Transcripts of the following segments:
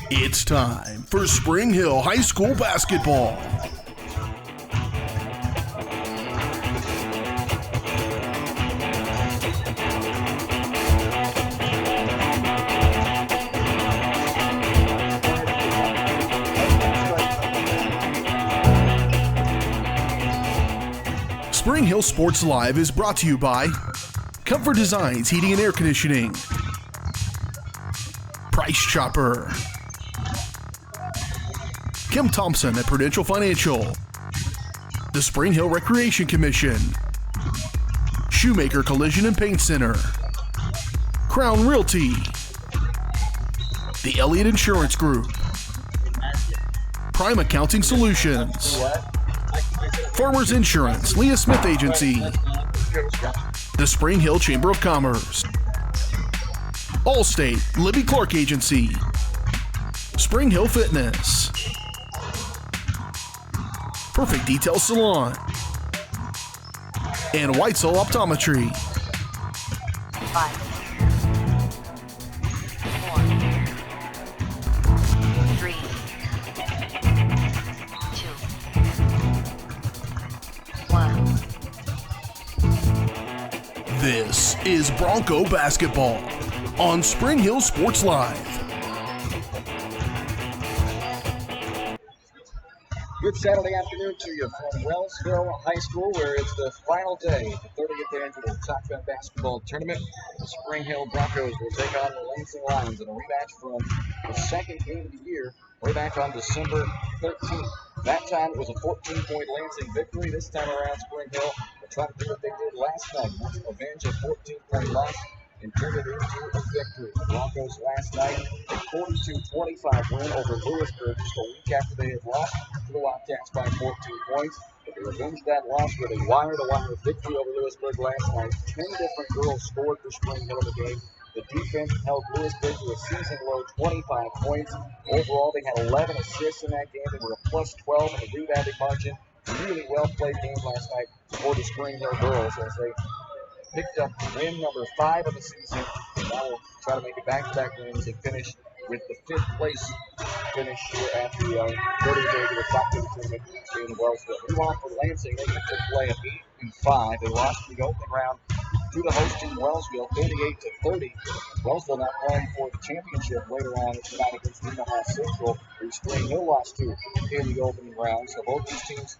It's time for Spring Hill High School basketball. Spring Hill Sports Live is brought to you by Comfort Designs Heating and Air Conditioning, Price Chopper, Kim Thompson at Prudential Financial, the Spring Hill Recreation Commission, Shoemaker Collision and Paint Center, Crown Realty, the Elliott Insurance Group, Prime Accounting Solutions, Farmers Insurance, Leah Smith Agency, the Spring Hill Chamber of Commerce, Allstate, Libby Clark Agency, Spring Hill Fitness, Perfect Detail Salon, and Whitesell Optometry. 5, 4, 3, 2, 1. This is Bronco basketball on Spring Hill Sports Live. Good Saturday afternoon to you from Wellsville High School, where it's the final day, the 30th annual Top Gun Basketball Tournament. The Spring Hill Broncos will take on the Lansing Lions in a rematch from the second game of the year, way back on December 13th. That time it was a 14-point Lansing victory. This time around, Spring Hill will try to do what they did last night, avenge a 14-point loss and turn it into a victory. The Broncos last night, a 42-25 win over Lewisburg just a week after they had lost to the Wildcats by 14 points. But they revenged that loss with a wire-to-wire victory over Lewisburg last night. 10 different girls scored for Spring Hill in the game. The defense held Lewisburg to a season-low 25 points. Overall, they had 11 assists in that game. They were a plus 12 in the rebounding margin. Really well-played game last night for the Spring Hill girls as they picked up win number 5 of the season. Now we'll try to make it back-to-back wins and finish with the 5th place finish here at the 30th regular Top 10 tournament in Wellsville. Meanwhile, for Lansing, they get to play at 8-5. They lost in the opening round to the host team Wellsville, 38-30. Wellsville not playing for the championship later on tonight against Omaha Central, who Spring Hill lost to in the opening round. So both these teams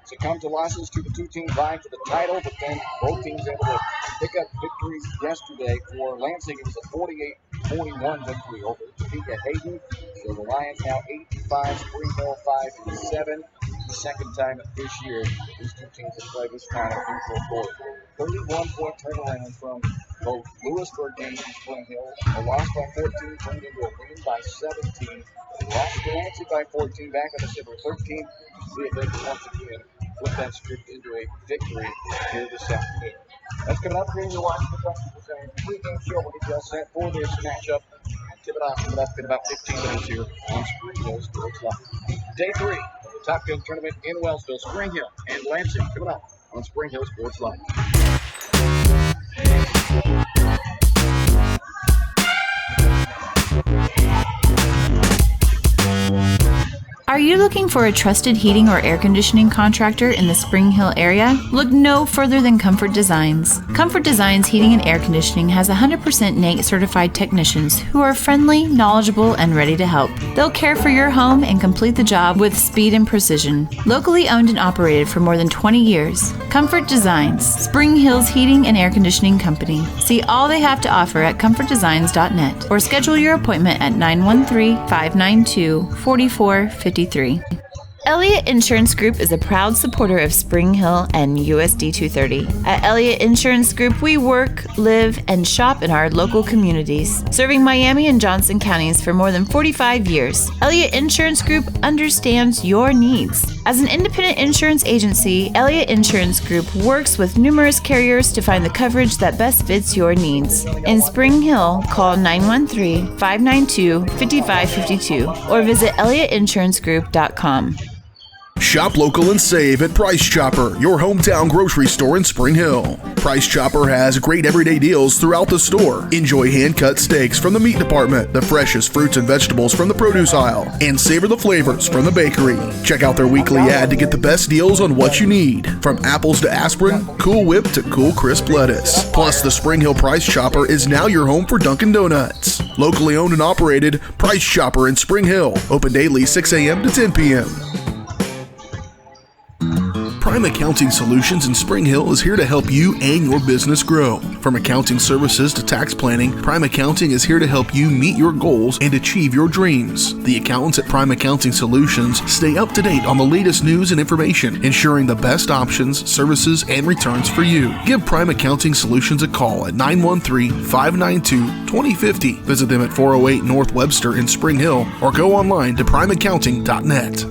succumbed to losses to the two teams vying for the title, but then both teams able to pick up victories yesterday. For Lansing, it was a 48-41 victory over Topeka Hayden. So the Lions now 8-5, Spring Hill 5-7. The second time this year these two teams have played this kind of neutral court. 31-point turnaround from both Lewisburg games and Spring Hill. A loss by 14 turned into a win by 17. They lost to Lansing by 14 back on December 13th. See if they can once again flip that script into a victory here this afternoon. That's coming up here. You're watching the Broncos pregame show. We'll get you all set for this matchup. Tip it off coming up in about 15 minutes here on Spring Hill Sports Live. Day 3 of the Top Gun Tournament in Wellsville. Spring Hill and Lansing coming up on Spring Hill Sports Live. Are you looking for a trusted heating or air conditioning contractor in the Spring Hill area? Look no further than Comfort Designs. Comfort Designs Heating and Air Conditioning has 100% NATE certified technicians who are friendly, knowledgeable, and ready to help. They'll care for your home and complete the job with speed and precision. Locally owned and operated for more than 20 years, Comfort Designs, Spring Hill's heating and air conditioning company. See all they have to offer at comfortdesigns.net or schedule your appointment at 913-592-4453. Elliott Insurance Group is a proud supporter of Spring Hill and USD 230. At Elliott Insurance Group, we work, live, and shop in our local communities, serving Miami and Johnson counties for more than 45 years. Elliott Insurance Group understands your needs. As an independent insurance agency, Elliott Insurance Group works with numerous carriers to find the coverage that best fits your needs. In Spring Hill, call 913-592-5552 or visit ElliottInsuranceGroup.com. Shop local and save at Price Chopper, your hometown grocery store in Spring Hill. Price Chopper has great everyday deals throughout the store. Enjoy hand-cut steaks from the meat department, the freshest fruits and vegetables from the produce aisle, and savor the flavors from the bakery. Check out their weekly ad to get the best deals on what you need, from apples to aspirin, Cool Whip to cool crisp lettuce. Plus, the Spring Hill Price Chopper is now your home for Dunkin' Donuts. Locally owned and operated, Price Chopper in Spring Hill. Open daily 6 a.m. to 10 p.m. Prime Accounting Solutions in Spring Hill is here to help you and your business grow. From accounting services to tax planning, Prime Accounting is here to help you meet your goals and achieve your dreams. The accountants at Prime Accounting Solutions stay up to date on the latest news and information, ensuring the best options, services, and returns for you. Give Prime Accounting Solutions a call at 913-592-2050. Visit them at 408 North Webster in Spring Hill or go online to primeaccounting.net.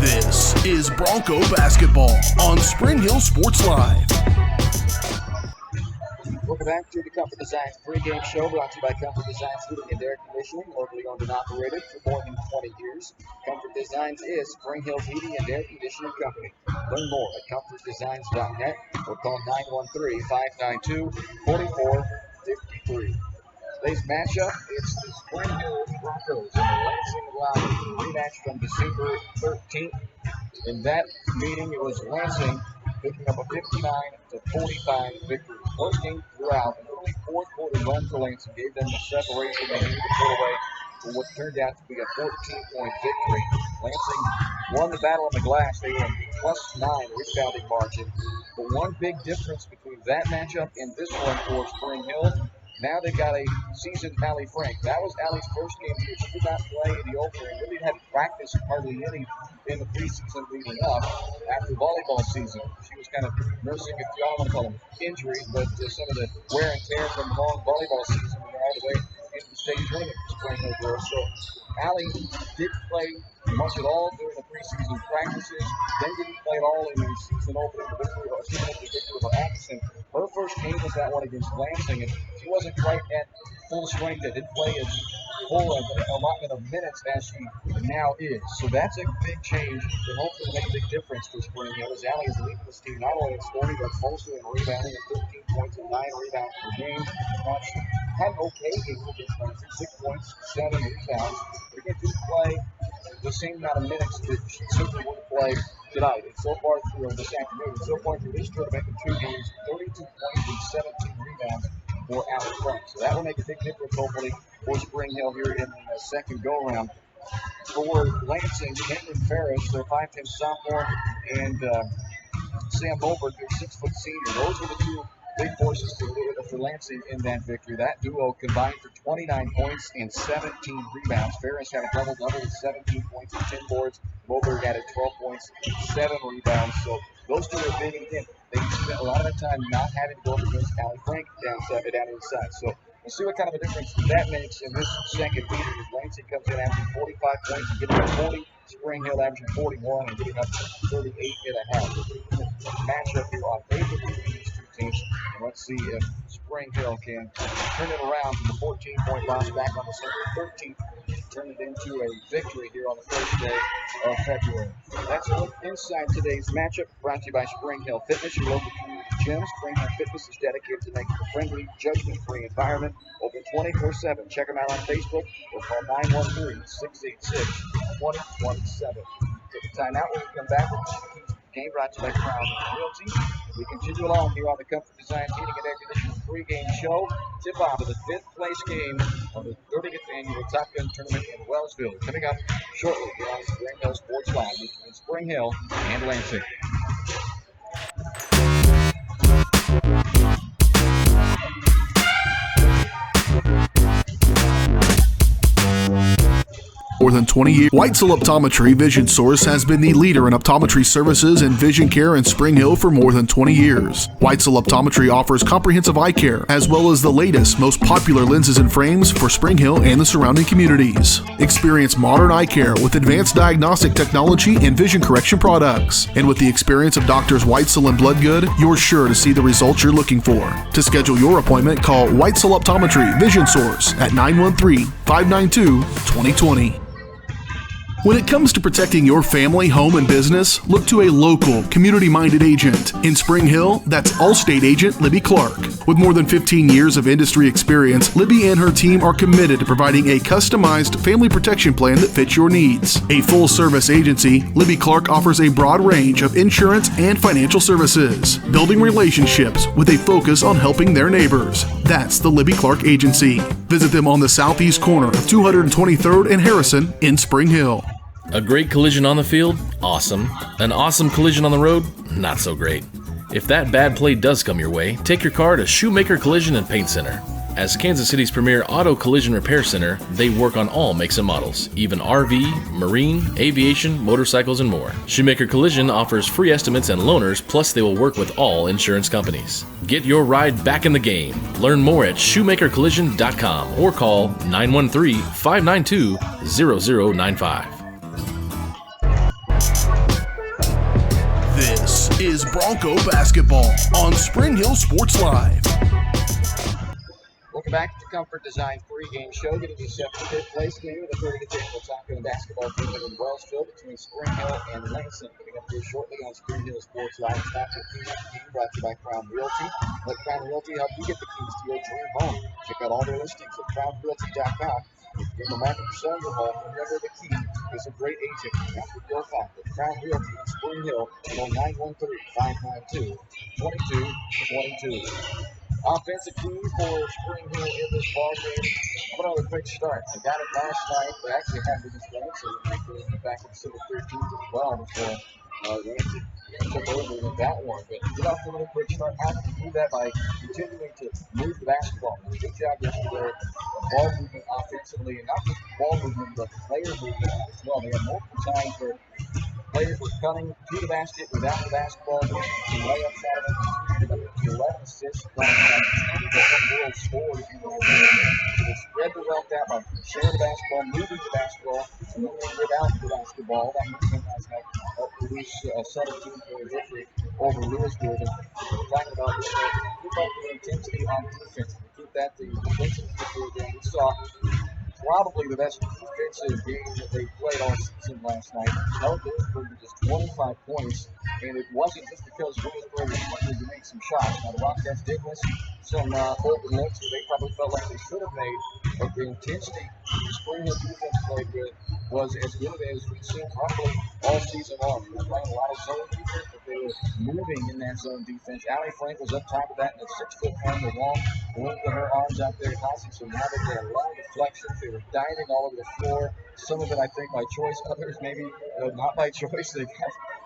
This is Bronco basketball on Spring Hill Sports Live. Welcome back to the Comfort Designs pregame show, brought to you by Comfort Designs Heating and Air Conditioning, locally owned and operated for more than 20 years. Comfort Designs is Spring Hill's Heating and Air Conditioning Company. Learn more at comfortdesigns.net or call 913-592-4453. Today's matchup, it's the Spring Hill Broncos and the Lansing Lions, a rematch from December 13th. In that meeting, it was Lansing picking up a 59-45 victory. First game throughout, an early fourth quarter run for Lansing gave them the separation they needed to put away for what turned out to be a 14-point victory. Lansing won the battle on the glass. They were a +9 rebounding margin. But one big difference between that matchup and this one for Spring Hill, now they've got a seasoned Allie Frank. That was Allie's first game here. She did not play in the opener and really hadn't practiced hardly any in the preseason leading up after volleyball season. She was kind of nursing, I don't want to call them injuries, but some of the wear and tear from the long volleyball season and all the way into the state tournament for Spring Hill girls. So Allie didn't play much at all during the preseason practices, then didn't play at all in the season opener, the victory of Atkinson. Her first game was that one against Lansing, and she wasn't quite at full strength. They didn't play as full of allotment of minutes as she now is. So that's a big change that hopefully make a big difference for Spring Hill. As Allie is leading this team not only in scoring, but mostly in rebounding at 13 points and 9 rebounds per game. She had an okay game against Lansing, 6 points, 7 rebounds. But again, didn't play the same amount of minutes that she simply would play tonight. And so far through this afternoon, so far through this tournament in 2 games, 32 points and 17 rebounds for Allie Frank. So that will make a big difference, hopefully, for Spring Hill here in the second go-around. For Lansing, Caitlin Ferris, their 5'10 sophomore, and Sam Moberg, their 6-foot senior. Those were the two big forces for Lansing in that victory. That duo combined for 29 points and 17 rebounds. Ferris had a double-double with 17 points and 10 boards. Moberg added 12 points and 7 rebounds. So those two are big. And again, they spent a lot of their time not having to go up against Allie Frank down inside. So we'll see what kind of a difference that makes in this second meeting as Lansing comes in averaging 45 points and getting up 40. Spring Hill averaging 41 and getting up 38.5. Matchup here on paper between these two teams. And let's see if Spring Hill can turn it around from the 14-point loss back on December 13th, turn it into a victory here on the first day of February. That's a look inside today's matchup, brought to you by Spring Hill Fitness, your local community gym. Spring Hill Fitness is dedicated to making a friendly, judgment-free environment open 24/7. Check them out on Facebook or call 913-686-2027. Take a time out when we come back. Game brought to you by Crown Realty. We continue along here on the Comfort Designs Heating and Air Conditioning pregame show. Tip off of the 5th place game of the 30th annual Top Gun Tournament in Wellsville. Coming up shortly here on Spring Hill Sports Live between Spring Hill and Lansing. more than 20 years. Weitzel Optometry Vision Source has been the leader in optometry services and vision care in Spring Hill for more than 20 years. Weitzel Optometry offers comprehensive eye care, as well as the latest, most popular lenses and frames for Spring Hill and the surrounding communities. Experience modern eye care with advanced diagnostic technology and vision correction products. And with the experience of Doctors Weitzel and Bloodgood, you're sure to see the results you're looking for. To schedule your appointment, call Weitzel Optometry Vision Source at 913-592-2020. When it comes to protecting your family, home, and business, look to a local, community-minded agent. In Spring Hill, that's Allstate agent Libby Clark. With more than 15 years of industry experience, Libby and her team are committed to providing a customized family protection plan that fits your needs. A full-service agency, Libby Clark offers a broad range of insurance and financial services, building relationships with a focus on helping their neighbors. That's the Libby Clark Agency. Visit them on the southeast corner of 223rd and Harrison in Spring Hill. A great collision on the field? Awesome. An awesome collision on the road? Not so great. If that bad play does come your way, take your car to Shoemaker Collision and Paint Center. As Kansas City's premier auto collision repair center, they work on all makes and models, even RV, marine, aviation, motorcycles, and more. Shoemaker Collision offers free estimates and loaners, plus they will work with all insurance companies. Get your ride back in the game. Learn more at shoemakercollision.com or call 913-592-0095. This is Bronco basketball on Spring Hill Sports Live. Welcome back to the Comfort Design pregame show. Getting you set for fifth place game of the 30th annual Taco basketball tournament in Wellsville between Spring Hill and Lansing. Coming up here shortly on Spring Hill Sports Live. It's not 15 game brought to you by Crown Realty. Let Crown Realty help you get the keys to your dream home. Check out all their listings at crownrealty.com. If you're in the market for selling your home, remember the key is a great agent. That's what you'll find at Crown Realty in Spring Hill on 913-592-2222. Offensive key for Spring Hill in this ball game. What a quick start. They got it last night. They actually had it against Lansing. They came back in Civil 13 as well before Lansing took over with that one. But get off to a little quick start. How did you do that? By continuing to move the basketball. Good job yesterday. Ball movement offensively, and not just ball movement, but player movement as well. They had multiple times where players were coming to the basket without the basketball, getting layups out of it. 11 assists, 10 different goals scored. If you want to spread the wealth out by sharing the basketball, moving the basketball, and then without the basketball. That movement last night helped produce 17 for a victory over Louisville. And we're talking about this, keep up the intensity on defense. Keep that the defensive game. We saw probably the best defensive game that they played all season last night. Held Louisville to just 25 points, and it wasn't just because Louisville was wanting to make some shots. Now, the Rockets did miss some open looks that they probably felt like they should have made, but the intensity the Spring Hill defense played with was as good as we've seen probably all season long. They were playing a lot of zone defense, but they were moving in that zone defense. Allie Frank was up top of that in a 6-foot frame with long, length of her arms out there causing some havoc. They had a lot of deflections. They were diving all over the floor. Some of it, I think, by choice. Others, maybe not by choice. It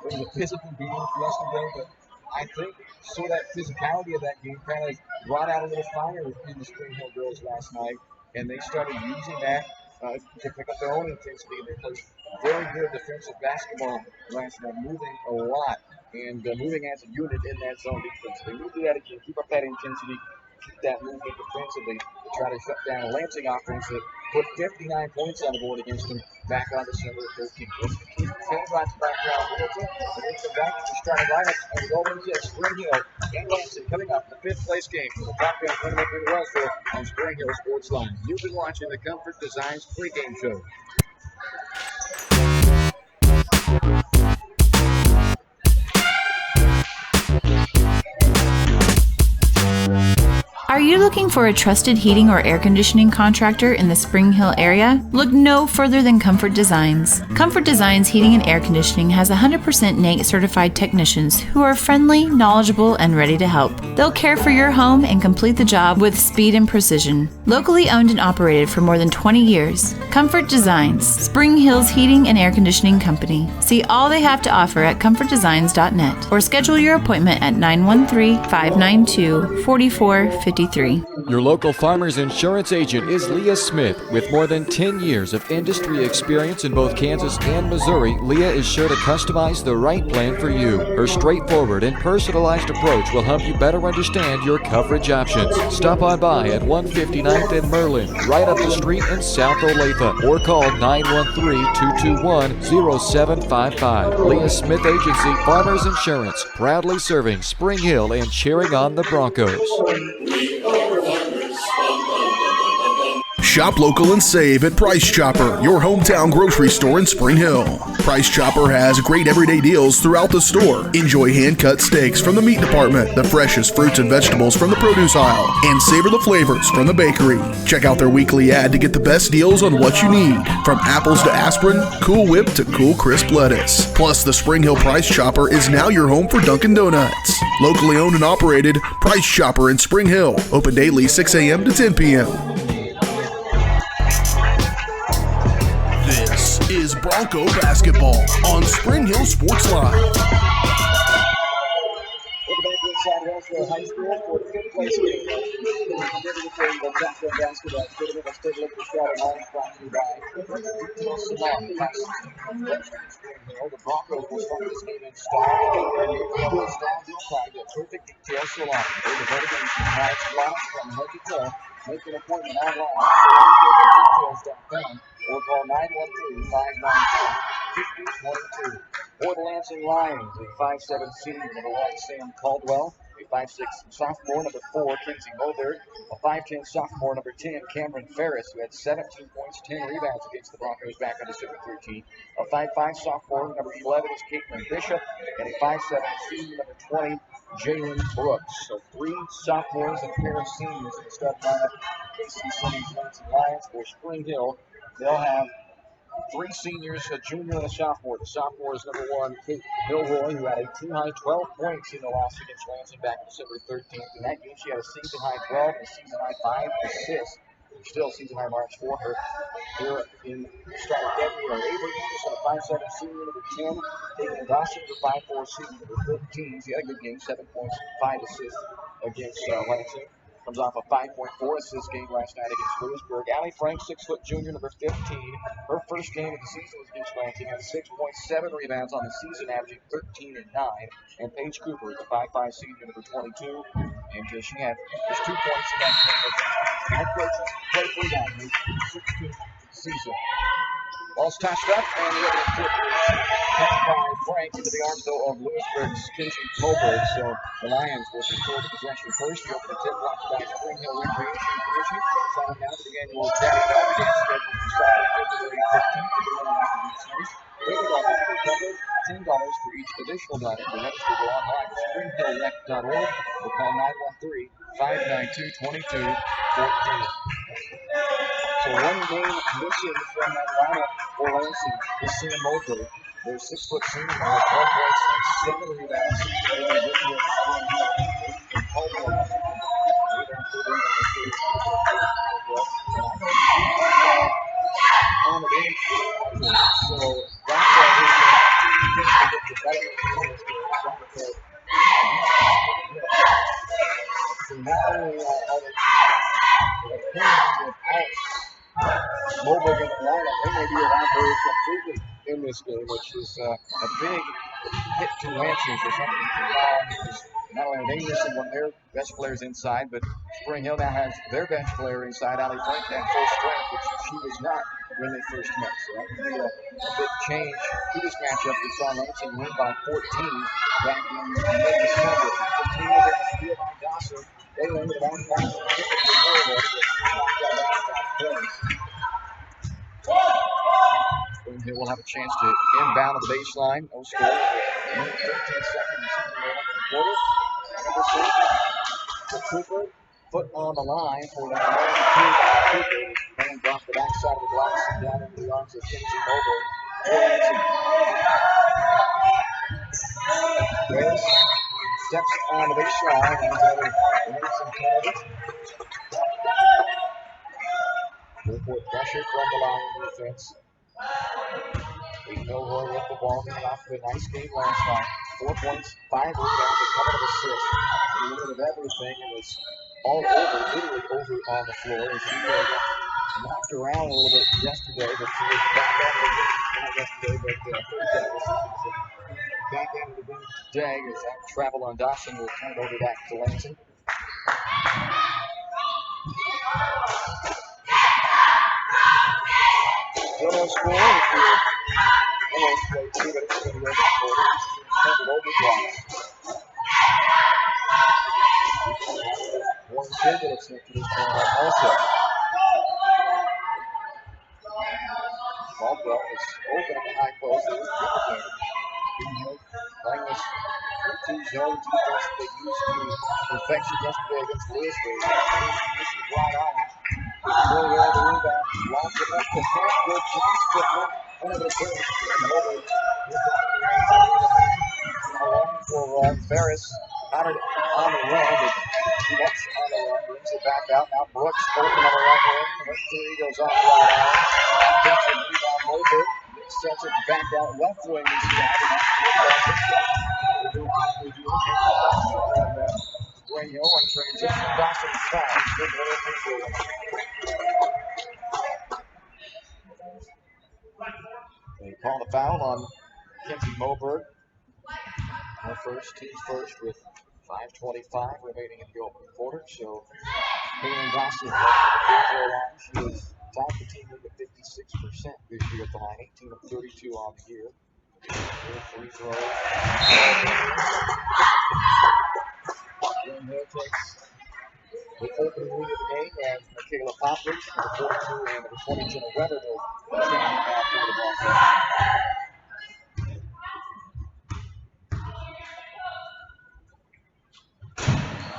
was a physical game yesterday, but I think so that physicality of that game kind of brought out a little fire in the Spring Hill girls last night, and they started using that to pick up their own intensity. They played very good defensive basketball last night, moving a lot and moving as a unit in that zone defense. They need to do that again, keep up that intensity, keep that movement defensively to try to shut down a Lansing offense that put 59 points on the board against them back on December 13th. Let's keep 10 shots back around Realty, and then come back to the starting lineups and go into Spring Hill and Lansing coming up the fifth place game for the top 10 tournament in Wellsville on Spring Hill Sports Line. You've been watching the Comfort Designs pregame show. Are you looking for a trusted heating or air conditioning contractor in the Spring Hill area? Look no further than Comfort Designs. Comfort Designs Heating and Air Conditioning has 100% NAICS certified technicians who are friendly, knowledgeable, and ready to help. They'll care for your home and complete the job with speed and precision. Locally owned and operated for more than 20 years, Comfort Designs, Spring Hill's Heating and Air Conditioning Company. See all they have to offer at comfortdesigns.net or schedule your appointment at 913-592-4453. Your local Farmers Insurance agent is Leah Smith. With more than 10 years of industry experience in both Kansas and Missouri, Leah is sure to customize the right plan for you. Her straightforward and personalized approach will help you better understand your coverage options. Stop on by at 159th and Merlin, right up the street in South Olathe, or call 913-221-0755. Leah Smith Agency, Farmers Insurance, proudly serving Spring Hill and cheering on the Broncos. Shop local and save at Price Chopper, your hometown grocery store in Spring Hill. Price Chopper has great everyday deals throughout the store. Enjoy hand-cut steaks from the meat department, the freshest fruits and vegetables from the produce aisle, and savor the flavors from the bakery. Check out their weekly ad to get the best deals on what you need, from apples to aspirin, Cool Whip to cool crisp lettuce. Plus, the Spring Hill Price Chopper is now your home for Dunkin' Donuts. Locally owned and operated, Price Chopper in Spring Hill. Open daily 6 a.m. to 10 p.m. This is Bronco basketball on Spring Hill Sports Live. Welcome back inside Wellsville High School for the fifth place game. The Broncos basketball tournament. Let's take a look at the starting lineup brought to you by Simone. The Broncos will start this game in style. A perfect detail salon. They're devoted to nice blocks from head to toe. Make an appointment online. Details.com or call 913-592-5022. For the Lansing Lions, a 5'7" senior, number 1, Sam Caldwell. A 5'6" sophomore, number 4, Kinsey Moberg. A 5'10" sophomore, number 10, Cameron Ferris, who had 17 points, 10 rebounds against the Broncos back on December 13. A 5'5" sophomore, number 11, is Caitlin Bishop. And a 5'7" senior, number 20, Jalen Brooks. So 3 sophomores and a pair of seniors in the starting lineup. KC Sunny's Lansing Lions. For Spring Hill, they'll have 3 seniors, a junior and a sophomore. The sophomore is number 1, Kate Milroy, who had a team-high 12 points in the loss against Lansing back December 13th. In that game, she had a season-high 12 and a season-high 5 assists. Still season-high marks for her. Here in the start of February, Avery Anderson, a 5'7" senior, number 10. Caitlin Dawson, a 5'4" senior, number 15. She had a good game, 7 points, 5 assists against Lansing. Comes off a 5.4 assist game last night against Lewisburg. Allie Frank, 6-foot junior, number 15. Her first game of the season was against Lansing. Had 6.7 rebounds on the season, averaging 13 and 9. And Paige Cooper, the 5'5" senior, number 22. And she had just 2 points in that game against Lansing. Head coaches play for them in the 16th season. Ball's touched up, and the other tip is caught by Frank into the arms, though, of Lewisburg's Kinsey Moberg. So the Lions will control the possession first. The open tip blocked by Spring Hill Recreation Commission. Signing down to the annual Daddy Dog game scheduled for Saturday, February 15th. The morning after these nights. $30 per cover, $10 for each additional night. To register, go online to springhillrec.org or call 913-592-2214. So one game missing from that lineup for Lansing is Sam Moberg. Their 6-foot senior had 12 points and 7 rebounds. And in addition to Caldwell, on the bench. So that's why we get the development of so not only are they without Moberg in the lineup, they may be around very completely in this game, which is a big hit to Lansing for something. Not only are they missing one of their best players inside, but Spring Hill now has their bench player inside, Allie Frank, at full strength, which she was not when they first met. So that could be a big change to this matchup. We saw Lansing win by 14 back in mid-December. The team was able to steal by Dawson. They landed on Dawson. Spring Hill will have a chance to inbound the baseline. No score. 13 seconds in the quarter. For Cooper, foot on the line for that Cooper. And off the backside of the glass and down into the arms of Kinsey Moberg. Grace steps on the baseline. And another Lansing turnovers. Full-court pressure from the line defense. Milroy with the ball coming off of a nice game last night. 4 points, 5 rebounds, a couple of assists. A little bit of everything. It was all over, literally over on the floor. As he got knocked around a little bit yesterday, but she was back on the wing. Not yesterday, but Thursday. Back into the wing today as that travel on Dawson will turn it over back to Lansing. Still no score. Almost played 2 minutes in the quarter. Turned it over twice. One kid that it's into this tournament also. Caldwell is open at the high post. There's Jefferson. Playing this 2-zone defense that they used to perfection yesterday against Louisville. This is right on. Throw there the rebound. Launch it up to half. Good chance. Put one under the first. Over. Along for Ferris. Had it on the run. He wants on the run. Brings it back out. Now Brooks open on the right wing. The three goes off the right arm. Defensive rebound over. Sets it back out left wing instead. Graham on transition. Dawson foul. They call the foul on Kenzie Moberg. Her first, team's first with 5:25 remaining in the opening quarter. So Caitlin Dawson left the free throw line. She was top the team with 56% this year at the line, 18 of 32 on the year. Free throw. Graham Hill takes the opening lead of the game as Michaela Popovich, number 42, and number 20, Jenna Weber will check out for the Broncos.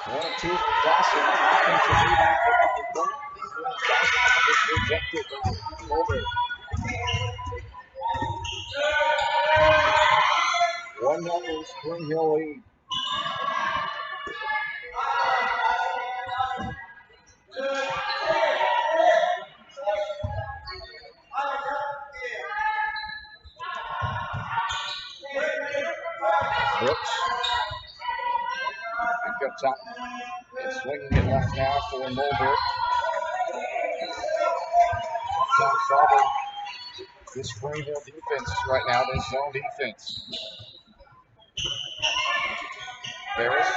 One and two from Dawson. Offensive rebound for number 4. Dawson is rejected by Moberg. 1-0 Spring Hill lead. Brooks. Back up top. And swinging it left now for Moberg. Tom Sauber. This Spring Hill defense right now, this zone defense. Ferris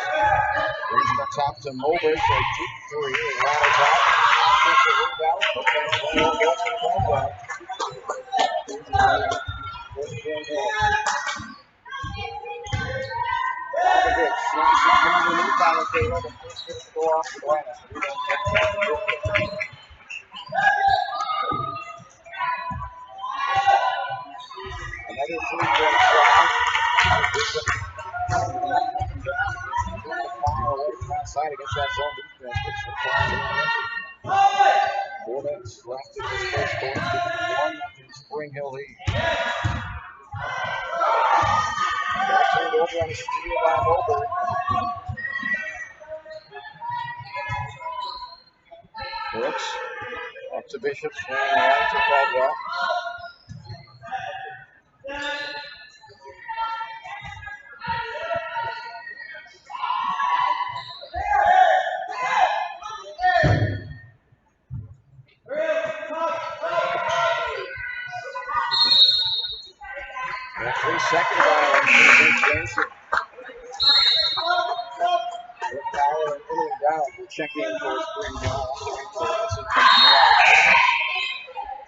brings it up top to Moberg for a deep three. And ladders out. Offensive rebound. Ball goes to Caldwell. Popovich slices from the lead by the table. The first hit to go off the glass. Another three-point try. Fire away from outside against that zone defense. 4 minutes left in this first quarter. 1-0 Spring Hill lead. Turned over on the steal by Moberg. Brooks up to Bishop, swinging right to Caldwell. And a 3-second violation against Lansing. With Fowler and Italy down, we'll check in for Spring Hill. For Lansing,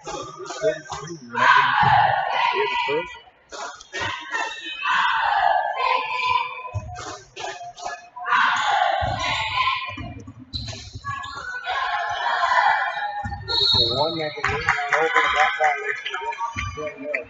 33 remaining in the first. So one that can lean over that violation against Spring Hill.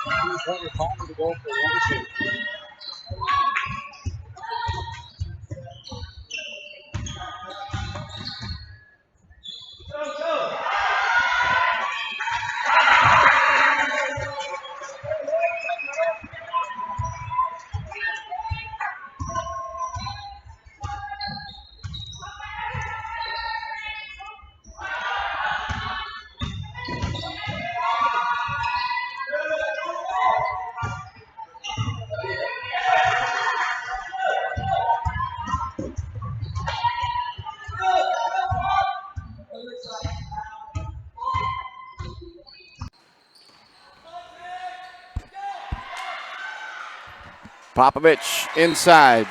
Three-pointer Palmer to go for Lansing. Popovich inside.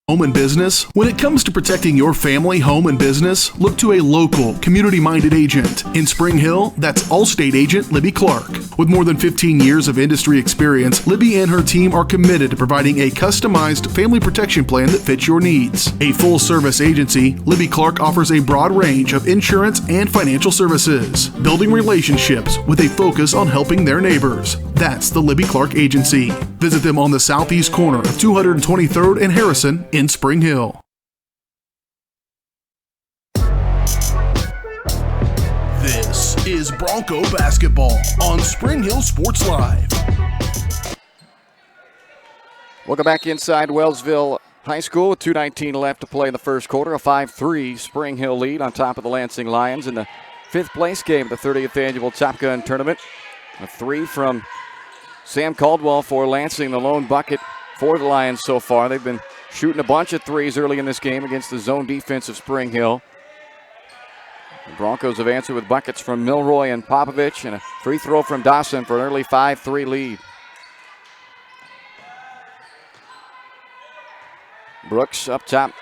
Home and business? When it comes to protecting your family, home, and business, look to a local, community-minded agent. In Spring Hill, that's Allstate agent Libby Clark. With more than 15 years of industry experience, Libby and her team are committed to providing a customized family protection plan that fits your needs. A full-service agency, Libby Clark offers a broad range of insurance and financial services, building relationships with a focus on helping their neighbors. That's the Libby Clark Agency. Visit them on the southeast corner of 223rd and Harrison in Spring Hill. This is Bronco basketball on Spring Hill Sports Live. Welcome back inside Wellsville High School with 2:19 left to play in the first quarter. A 5-3 Spring Hill lead on top of the Lansing Lions in the fifth place game of the 30th annual Top Gun tournament. A three from Sam Caldwell for Lansing, the lone bucket for the Lions so far. They've been shooting a bunch of threes early in this game against the zone defense of Spring Hill. The Broncos have answered with buckets from Milroy and Popovich and a free throw from Dawson for an early 5-3 lead. Brooks up top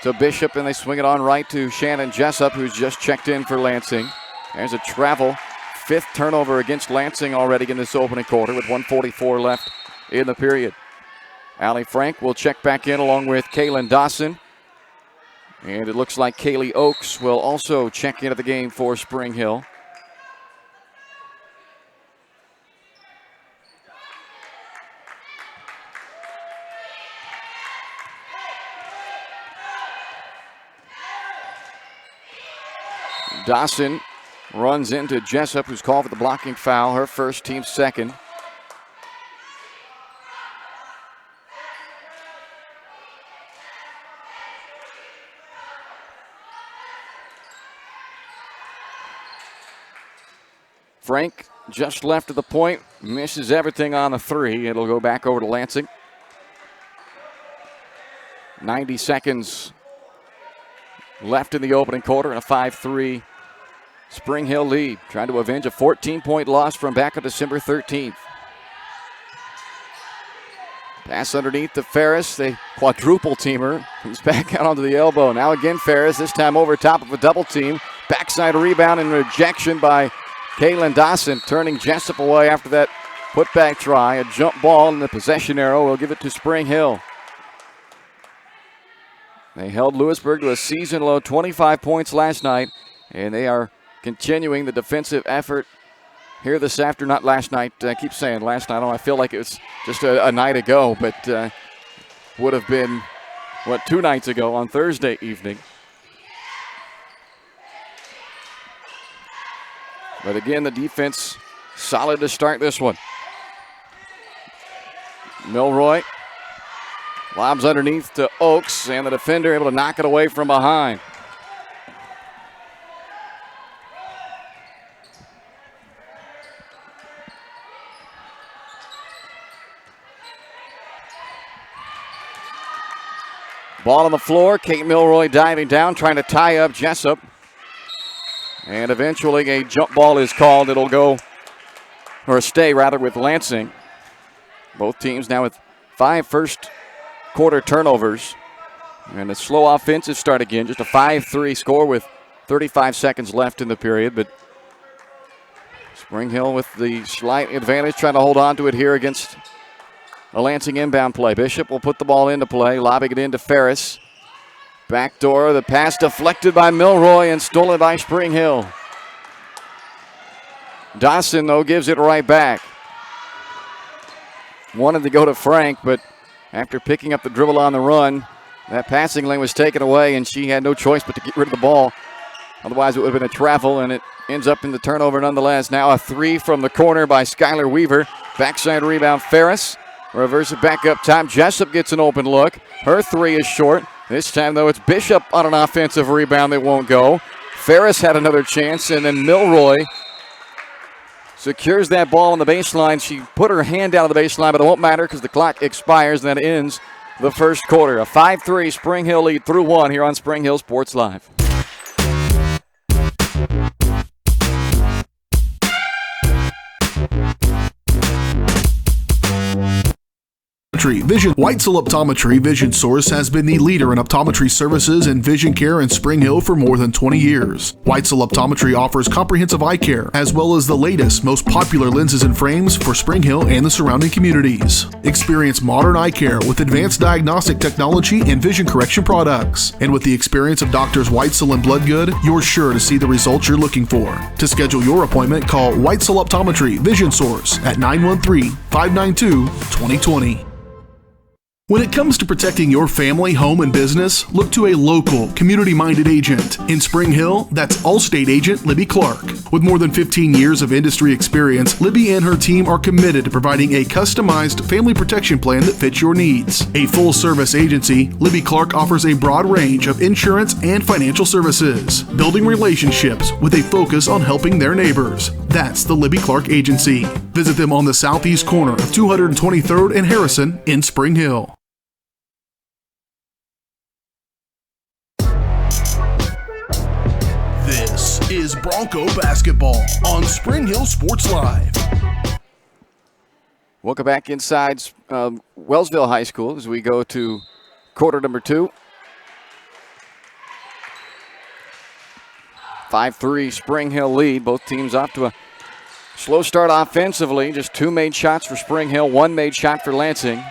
to Bishop, and they swing it on right to Shannon Jessup, who's just checked in for Lansing. There's a travel. Fifth turnover against Lansing already in this opening quarter with 1:44 left in the period. Allie Frank will check back in along with Kaylin Dawson. And it looks like Kaylee Oakes will also check into the game for Spring Hill. Dawson runs into Jessup, who's called for the blocking foul, her first, team second. Frank just left of the point, misses everything on the three. It'll go back over to Lansing. 90 seconds left in the opening quarter and a 5-3 Spring Hill lead, trying to avenge a 14-point loss from back on December 13th. Pass underneath to Ferris, the quadruple teamer. Comes back out onto the elbow. Now again Ferris, this time over top of a double team. Backside rebound and rejection by Kaylin Dawson, turning Jessup away after that putback try. A jump ball in the possession arrow will give it to Spring Hill. They held Lewisburg to a season-low 25 points last night, and they are continuing the defensive effort here this afternoon. Not last night. I keep saying last night. I feel like it was just a night ago, but would have been, 2 nights ago on Thursday evening. But again, the defense solid to start this one. Milroy lobs underneath to Oakes, and the defender able to knock it away from behind. Ball on the floor. Kate Milroy diving down, trying to tie up Jessup. And eventually a jump ball is called. It'll go, or stay rather, with Lansing. Both teams now with 5 first quarter turnovers. And a slow offensive start again. Just a 5-3 score with 35 seconds left in the period. But Spring Hill with the slight advantage, trying to hold on to it here against a Lansing inbound play. Bishop will put the ball into play, lobbing it into Ferris. Backdoor, the pass deflected by Milroy and stolen by Spring Hill. Dawson, though, gives it right back. Wanted to go to Frank, but after picking up the dribble on the run, that passing lane was taken away, and she had no choice but to get rid of the ball. Otherwise, it would have been a travel, and it ends up in the turnover nonetheless. Now a three from the corner by Skylar Weaver. Backside rebound, Ferris. Reverse it back up top. Jessup gets an open look. Her three is short. This time, though, it's Bishop on an offensive rebound that won't go. Ferris had another chance, and then Milroy secures that ball on the baseline. She put her hand down on the baseline, but it won't matter because the clock expires, and that ends the first quarter. A 5-3 Spring Hill lead through one here on Spring Hill Sports Live. Vision Weitzel Optometry Vision Source has been the leader in optometry services and vision care in Spring Hill for more than 20 years. Weitzel Optometry offers comprehensive eye care, as well as the latest, most popular lenses and frames for Spring Hill and the surrounding communities. Experience modern eye care with advanced diagnostic technology and vision correction products. And with the experience of Doctors Weitzel and Bloodgood, you're sure to see the results you're looking for. To schedule your appointment, call Weitzel Optometry Vision Source at 913-592-2020. When it comes to protecting your family, home, and business, look to a local, community-minded agent. In Spring Hill, that's Allstate agent Libby Clark. With more than 15 years of industry experience, Libby and her team are committed to providing a customized family protection plan that fits your needs. A full-service agency, Libby Clark offers a broad range of insurance and financial services, building relationships with a focus on helping their neighbors. That's the Libby Clark Agency. Visit them on the southeast corner of 223rd and Harrison in Spring Hill. This is Bronco basketball on Spring Hill Sports Live. Welcome back inside Wellsville High School as we go to quarter number 2. 5-3 Spring Hill lead. Both teams off to a slow start offensively. Just 2 made shots for Spring Hill, 1 made shot for Lansing.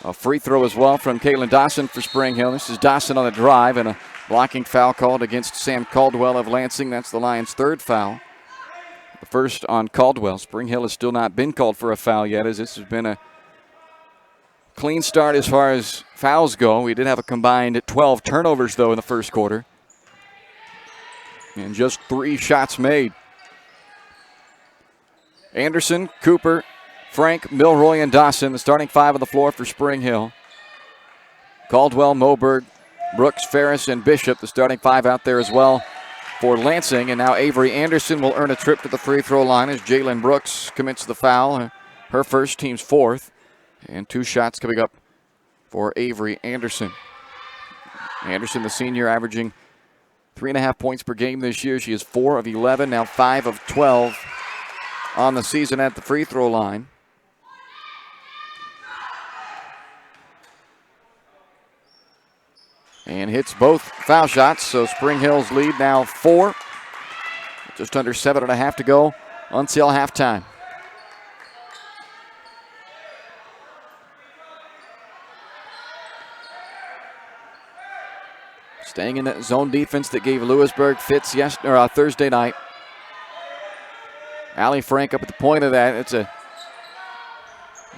A free throw as well from Caitlin Dawson for Spring Hill. This is Dawson on the drive, and a blocking foul called against Sam Caldwell of Lansing. That's the Lions' 3rd foul. The first on Caldwell. Spring Hill has still not been called for a foul yet, as this has been a clean start as far as fouls go. We did have a combined 12 turnovers, though, in the first quarter. And just 3 shots made. Anderson, Cooper, Frank, Milroy, and Dawson, the starting 5 on the floor for Spring Hill. Caldwell, Moberg, Brooks, Ferris, and Bishop, the starting 5 out there as well for Lansing. And now Avery Anderson will earn a trip to the free throw line as Jalen Brooks commits the foul. Her first, team's 4th. And 2 shots coming up for Avery Anderson. Anderson, the senior, averaging 3.5 points per game this year. She is 4 of 11, now 5 of 12 on the season at the free throw line. And hits both foul shots, so Spring Hill's lead now 4. Just under 7.5 to go until halftime. Staying in that zone defense that gave Lewisburg fits Thursday night. Allie Frank up at the point of that. It's a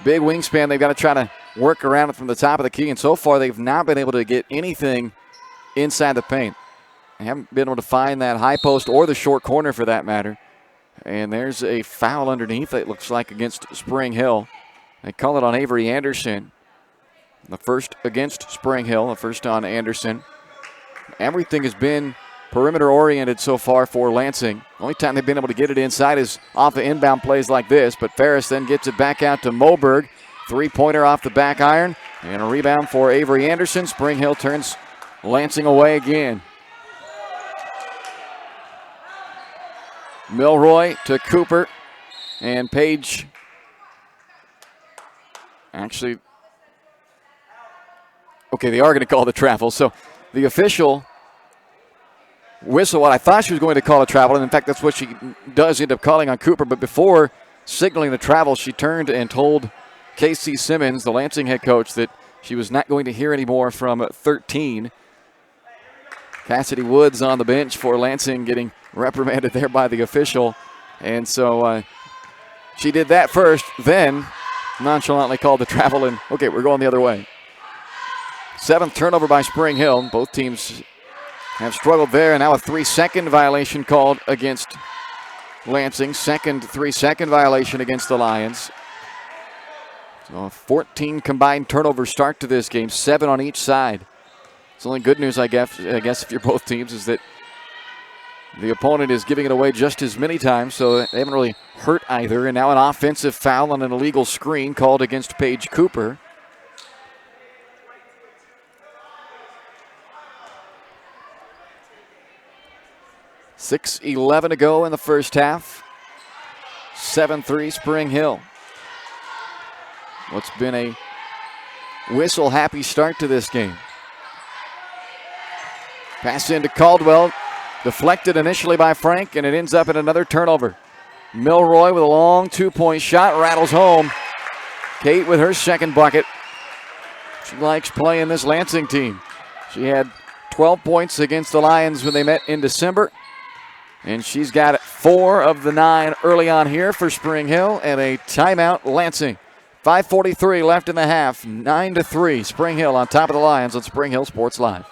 big wingspan. They've got to try to work around it from the top of the key, and so far they've not been able to get anything inside the paint. They haven't been able to find that high post or the short corner for that matter. And there's a foul underneath, it looks like, against Spring Hill. They call it on Avery Anderson. The first against Spring Hill, the first on Anderson. Everything has been perimeter oriented so far for Lansing. Only time they've been able to get it inside is off of inbound plays like this, but Ferris then gets it back out to Moberg. 3-pointer off the back iron, and a rebound for Avery Anderson. Spring Hill turns Lansing away again. Milroy to Cooper, and Page. Okay, they are going to call the travel. So the official whistle what I thought she was going to call a travel, and in fact that's what she does end up calling on Cooper, but before signaling the travel, she turned and told Casey Simmons, the Lansing head coach, that she was not going to hear any more from 13. Cassidy Woods on the bench for Lansing, getting reprimanded there by the official, and so she did that first, then nonchalantly called the travel, and okay, we're going the other way. 7th turnover by Spring Hill. Both teams have struggled there, and now a 3-second violation called against Lansing. Second 3-second violation against the Lions. So a 14 combined turnover start to this game, 7 on each side. It's only good news, I guess, if you're both teams, is that the opponent is giving it away just as many times, so they haven't really hurt either. And now an offensive foul on an illegal screen called against Paige Cooper. .6:11 to go in the first half. 7-3 Spring Hill. What's been a whistle-happy start to this game. Pass into Caldwell. Deflected initially by Frank, and it ends up in another turnover. Milroy with a long 2-point shot. Rattles home. Kate with her second bucket. She likes playing this Lansing team. She had 12 points against the Lions when they met in December. And she's got 4 of the 9 early on here for Spring Hill, and a timeout Lansing. 5:43 left in the half, 9-3. Spring Hill on top of the Lions on Spring Hill Sports Live.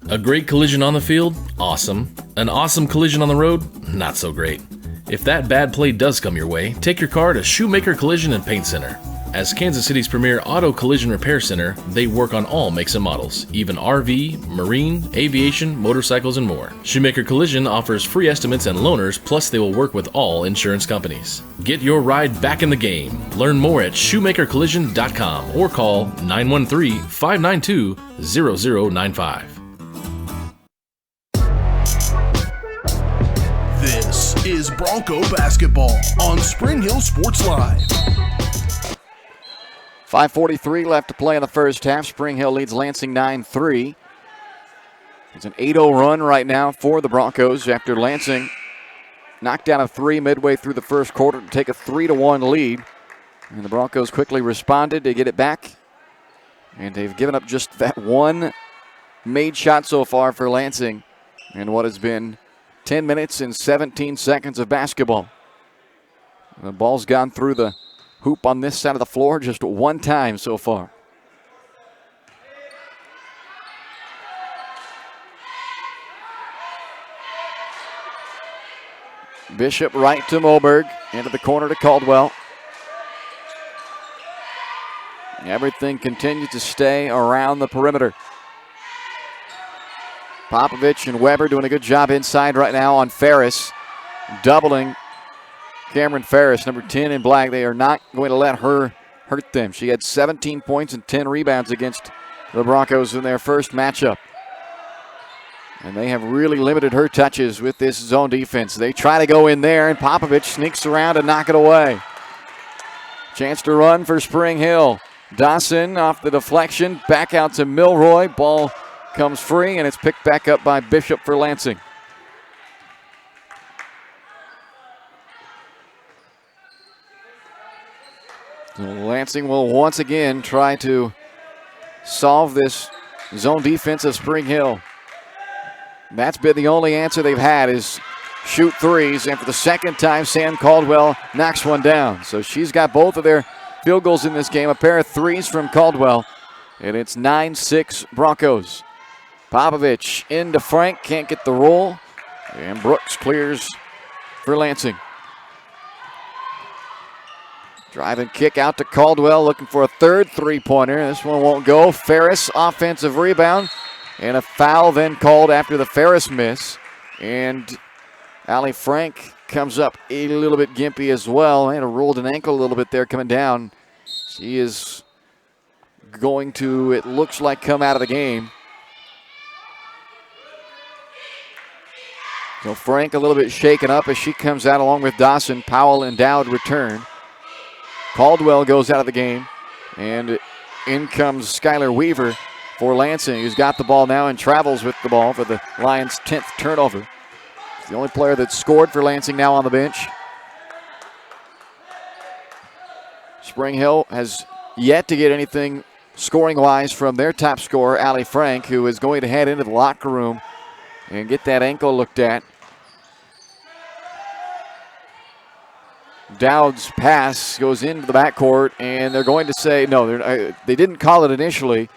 A great collision on the field? Awesome. An awesome collision on the road? Not so great. If that bad play does come your way, take your car to Shoemaker Collision and Paint Center. As Kansas City's premier auto collision repair center, they work on all makes and models, even RV, marine, aviation, motorcycles, and more. Shoemaker Collision offers free estimates and loaners, plus they will work with all insurance companies. Get your ride back in the game. Learn more at shoemakercollision.com or call 913-592-0095. This is Bronco basketball on Spring Hill Sports Live. 5:43 left to play in the first half. Spring Hill leads Lansing 9-3. It's an 8-0 run right now for the Broncos after Lansing knocked down a 3 midway through the first quarter to take a 3-1 lead. And the Broncos quickly responded to get it back. And they've given up just that one made shot so far for Lansing in what has been 10 minutes and 17 seconds of basketball. The ball's gone through the hoop on this side of the floor just one time so far. Bishop right to Moberg, into the corner to Caldwell. Everything continues to stay around the perimeter. Popovich and Weber doing a good job inside right now on Ferris, doubling Cameron Ferris, number 10 in black. They are not going to let her hurt them. She had 17 points and 10 rebounds against the Broncos in their first matchup. And they have really limited her touches with this zone defense. They try to go in there, and Popovich sneaks around and knock it away. Chance to run for Spring Hill. Dawson off the deflection, back out to Milroy. Ball comes free, and it's picked back up by Bishop for Lansing. So Lansing will once again try to solve this zone defense of Spring Hill. That's been the only answer they've had is shoot threes, and for the second time, Sam Caldwell knocks one down. So she's got both of their field goals in this game, a pair of threes from Caldwell, and it's 9-6 Broncos. Popovich into Frank, can't get the roll, and Brooks clears for Lansing. Drive and kick out to Caldwell, looking for a third three-pointer. This one won't go. Ferris, offensive rebound, and a foul then called after the Ferris miss. And Allie Frank comes up a little bit gimpy as well. And rolled an ankle a little bit there coming down. She is going to, it looks like, come out of the game. So Frank a little bit shaken up as she comes out along with Dawson. Powell and Dowd return. Caldwell goes out of the game. And in comes Skylar Weaver for Lansing, who's got the ball now and travels with the ball for the Lions' 10th turnover. It's the only player that's scored for Lansing now on the bench. Spring Hill has yet to get anything scoring-wise from their top scorer, Allie Frank, who is going to head into the locker room and get that ankle looked at. Dowd's pass goes into the backcourt, and they're going to say, no, they didn't call it initially,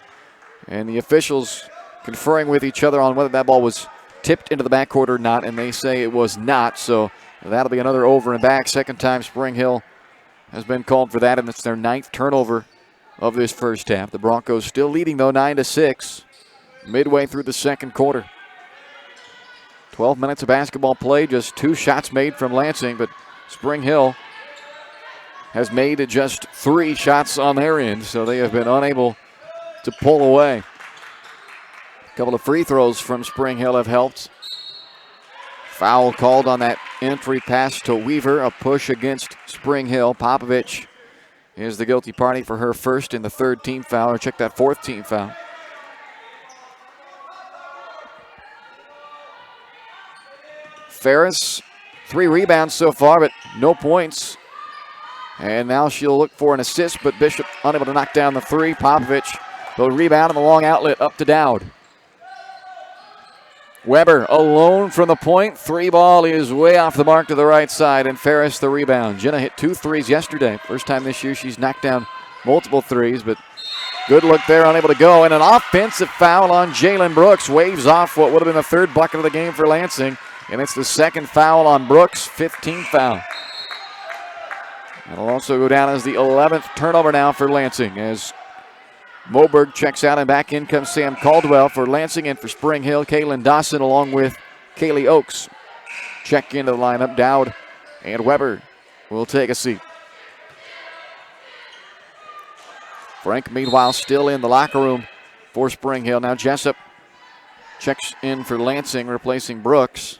and the officials conferring with each other on whether that ball was tipped into the backcourt or not, and they say it was not, so that'll be another over and back. Second time Spring Hill has been called for that, and it's their 9th turnover of this first half. The Broncos still leading, though, 9-6, midway through the second quarter. 12 minutes of basketball play, just 2 shots made from Lansing, but Spring Hill has made just 3 shots on their end, so they have been unable to pull away. A couple of free throws from Spring Hill have helped. Foul called on that entry pass to Weaver, a push against Spring Hill. Popovich is the guilty party for her first and the 3rd team foul, or check that 4th team foul. Ferris, 3 rebounds so far, but no points. And now she'll look for an assist, but Bishop unable to knock down the 3. Popovich, the rebound and the long outlet up to Dowd. Weber alone from the point. 3 ball is way off the mark to the right side, and Ferris the rebound. Jenna hit 2 threes yesterday. First time this year she's knocked down multiple threes, but good look there, unable to go. And an offensive foul on Jalen Brooks. Waves off what would have been the 3rd bucket of the game for Lansing. And it's the 2nd foul on Brooks, 15th foul. It'll also go down as the 11th turnover now for Lansing as Moberg checks out, and back in comes Sam Caldwell for Lansing, and for Spring Hill, Kaylin Dawson along with Kaylee Oakes. Check into the lineup. Dowd and Weber will take a seat. Frank, meanwhile, still in the locker room for Spring Hill. Now Jessup checks in for Lansing, replacing Brooks.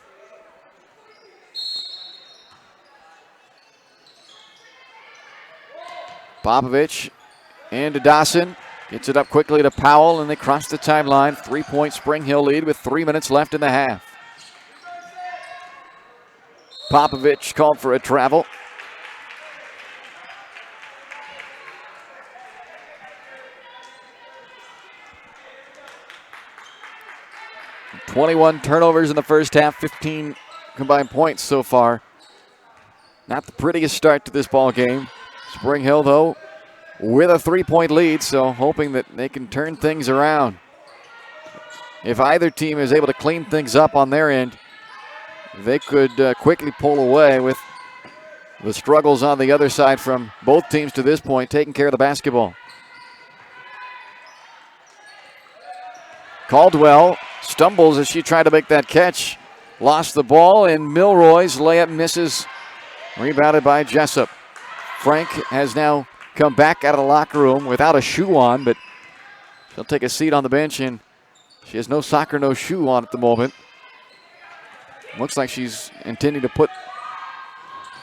Popovich into Dawson. Gets it up quickly to Powell, and they cross the timeline. 3-point Spring Hill lead with 3 minutes left in the half. Popovich called for a travel. "21 turnovers in the first half, 15 combined points so far. Not the prettiest start to this ball game. Spring Hill, though, with a 3-point lead, so hoping that they can turn things around. If either team is able to clean things up on their end, they could quickly pull away, with the struggles on the other side from both teams to this point taking care of the basketball. Caldwell stumbles as she tried to make that catch. Lost the ball, and Milroy's layup misses. Rebounded by Jessup. Frank has now come back out of the locker room without a shoe on, but she'll take a seat on the bench, and she has no sock or no shoe on at the moment. Looks like she's intending to put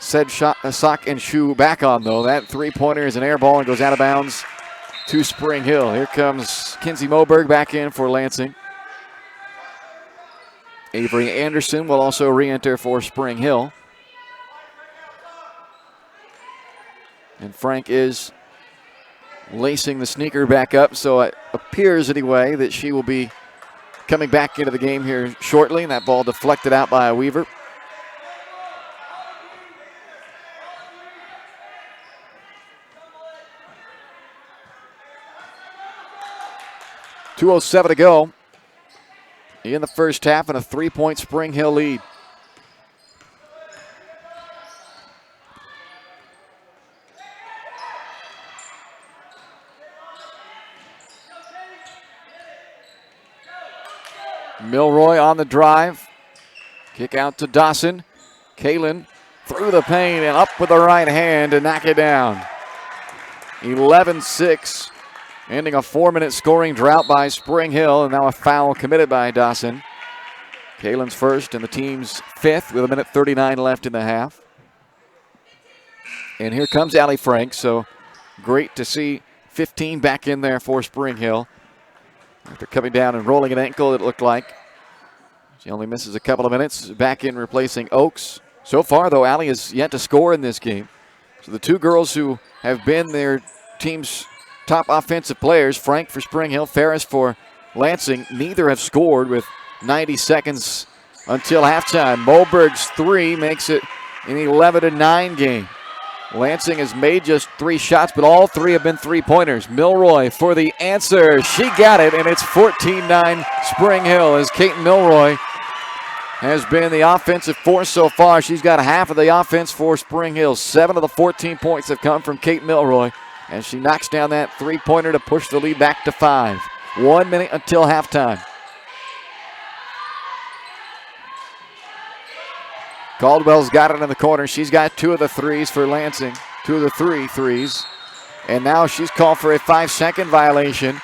said sock and shoe back on, though. That 3-pointer is an air ball and goes out of bounds to Spring Hill. Here comes Kinsey Moberg back in for Lansing. Avery Anderson will also re-enter for Spring Hill. And Frank is lacing the sneaker back up, so it appears anyway that she will be coming back into the game here shortly. And that ball deflected out by Weaver. .207 to go in the first half, and a 3-point Spring Hill lead. Milroy on the drive. Kick out to Dawson. Kaylin through the paint and up with the right hand to knock it down. 11-6, ending a 4-minute scoring drought by Spring Hill, and now a foul committed by Dawson. Kalen's first and the team's fifth with 1:39 left in the half. And here comes Allie Frank, so great to see 15 back in there for Spring Hill. After coming down and rolling an ankle, it looked like. She only misses a couple of minutes. Back in replacing Oakes. So far, though, Allie has yet to score in this game. So the two girls who have been their team's top offensive players, Frank for Spring Hill, Ferris for Lansing, neither have scored with 90 seconds until halftime. Moberg's three makes it an 11-9 game. Lansing has made just 3 shots, but all 3 have been three-pointers. Milroy for the answer. She got it, and it's 14-9 Spring Hill as Kate Milroy has been the offensive force so far. She's got half of the offense for Spring Hill. 7 of the 14 points have come from Kate Milroy, and she knocks down that three-pointer to push the lead back to 5. 1 minute until halftime. Caldwell's got it in the corner. She's got 2 of the threes for Lansing. 2 of the 3 threes. And now she's called for a 5-second violation.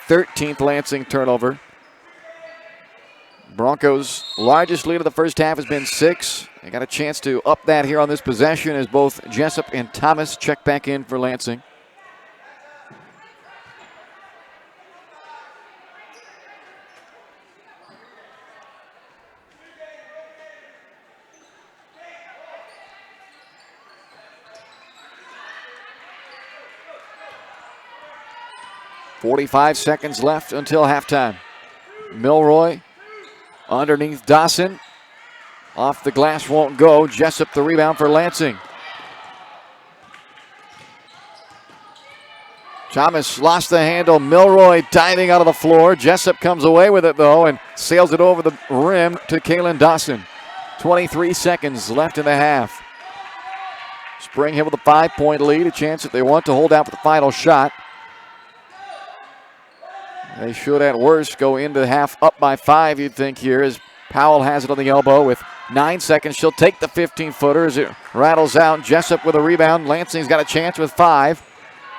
13th Lansing turnover. Broncos' largest lead of the first half has been 6. They got a chance to up that here on this possession as both Jessup and Thomas check back in for Lansing. .45 seconds left until halftime. Milroy underneath Dawson. Off the glass, won't go. Jessup the rebound for Lansing. Thomas lost the handle. Milroy diving out of the floor. Jessup comes away with it though and sails it over the rim to Kaylin Dawson. 23 seconds left in the half. Spring Hill with a 5-point lead. A chance if they want to hold out for the final shot. They should at worst go into the half up by 5, you'd think here, as Powell has it on the elbow with 9 seconds. She'll take the 15-footer as it rattles out. Jessup with a rebound. Lansing's got a chance with 5.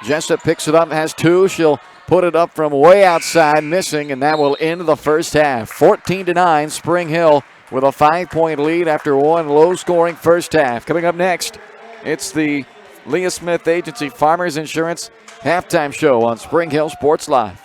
Jessup picks it up, has 2. She'll put it up from way outside, missing, and that will end the first half. 14-9, Spring Hill with a 5-point lead after one low-scoring first half. Coming up next, it's the Leah Smith Agency Farmers Insurance halftime show on Spring Hill Sports Live.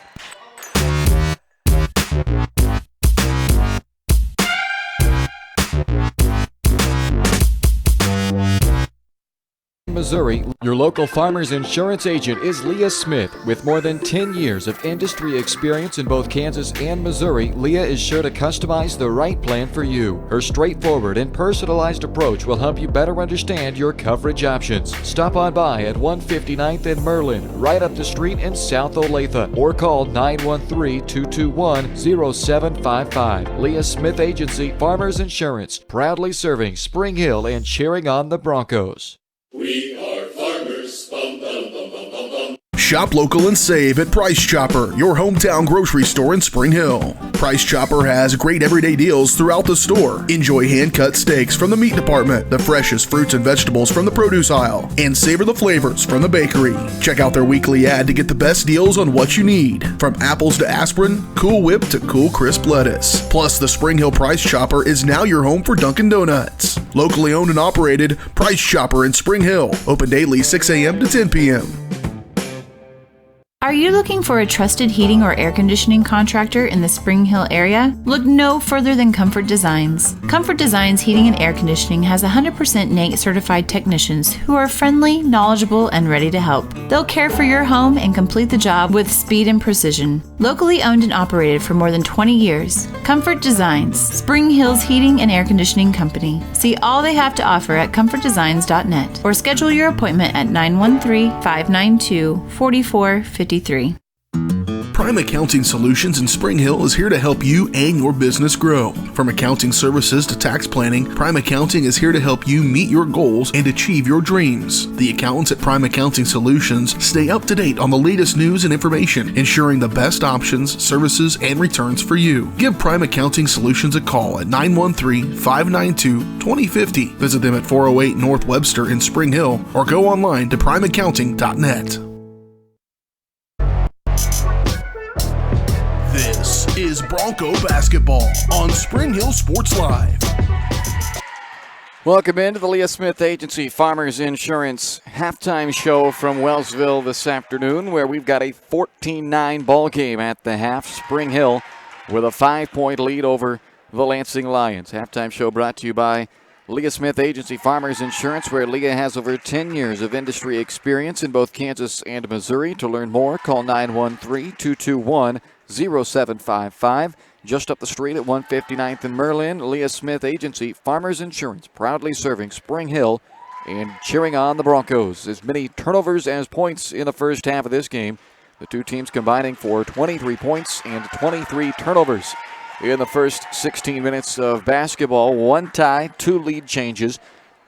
Missouri, your local farmer's insurance agent is Leah Smith. With more than 10 years of industry experience in both Kansas and Missouri, Leah is sure to customize the right plan for you. Her straightforward and personalized approach will help you better understand your coverage options. Stop on by at 159th and Merlin, right up the street in South Olathe, or call 913-221-0755. Leah Smith Agency Farmers Insurance, proudly serving Spring Hill and cheering on the Broncos. We are farmers. Bum, bum, bum, bum, bum, bum. Shop local and save at Price Chopper, your hometown grocery store in Spring Hill. Price Chopper has great everyday deals throughout the store. Enjoy hand-cut steaks from the meat department, the freshest fruits and vegetables from the produce aisle, and savor the flavors from the bakery. Check out their weekly ad to get the best deals on what you need, from apples to aspirin, Cool Whip to Cool Crisp lettuce. Plus, the Spring Hill Price Chopper is now your home for Dunkin' Donuts. Locally owned and operated, Price Chopper in Spring Hill. Open daily 6 a.m. to 10 p.m. Are you looking for a trusted heating or air conditioning contractor in the Spring Hill area? Look no further than Comfort Designs. Comfort Designs Heating and Air Conditioning has 100% NATE certified technicians who are friendly, knowledgeable, and ready to help. They'll care for your home and complete the job with speed and precision. Locally owned and operated for more than 20 years, Comfort Designs, Spring Hill's heating and air conditioning company. See all they have to offer at comfortdesigns.net or schedule your appointment at 913-592-4453. Prime Accounting Solutions in Spring Hill is here to help you and your business grow. From accounting services to tax planning, Prime Accounting is here to help you meet your goals and achieve your dreams. The accountants at Prime Accounting Solutions stay up to date on the latest news and information, ensuring the best options, services, and returns for you. Give Prime Accounting Solutions a call at 913-592-2050. Visit them at 408 North Webster in Spring Hill or go online to primeaccounting.net. This is Bronco basketball on Spring Hill Sports Live. Welcome into the Leah Smith Agency Farmers Insurance halftime show from Wellsville this afternoon, where we've got a 14-9 ball game at the half. Spring Hill with a 5-point lead over the Lansing Lions. Halftime show brought to you by Leah Smith Agency Farmers Insurance, where Leah has over 10 years of industry experience in both Kansas and Missouri. To learn more, call 913-221-0755. Just up the street at 159th and Merlin, Leah Smith Agency Farmers Insurance, proudly serving Spring Hill and cheering on the Broncos. As many turnovers as points in the first half of this game. The two teams combining for 23 points and 23 turnovers in the first 16 minutes of basketball. One tie, two lead changes.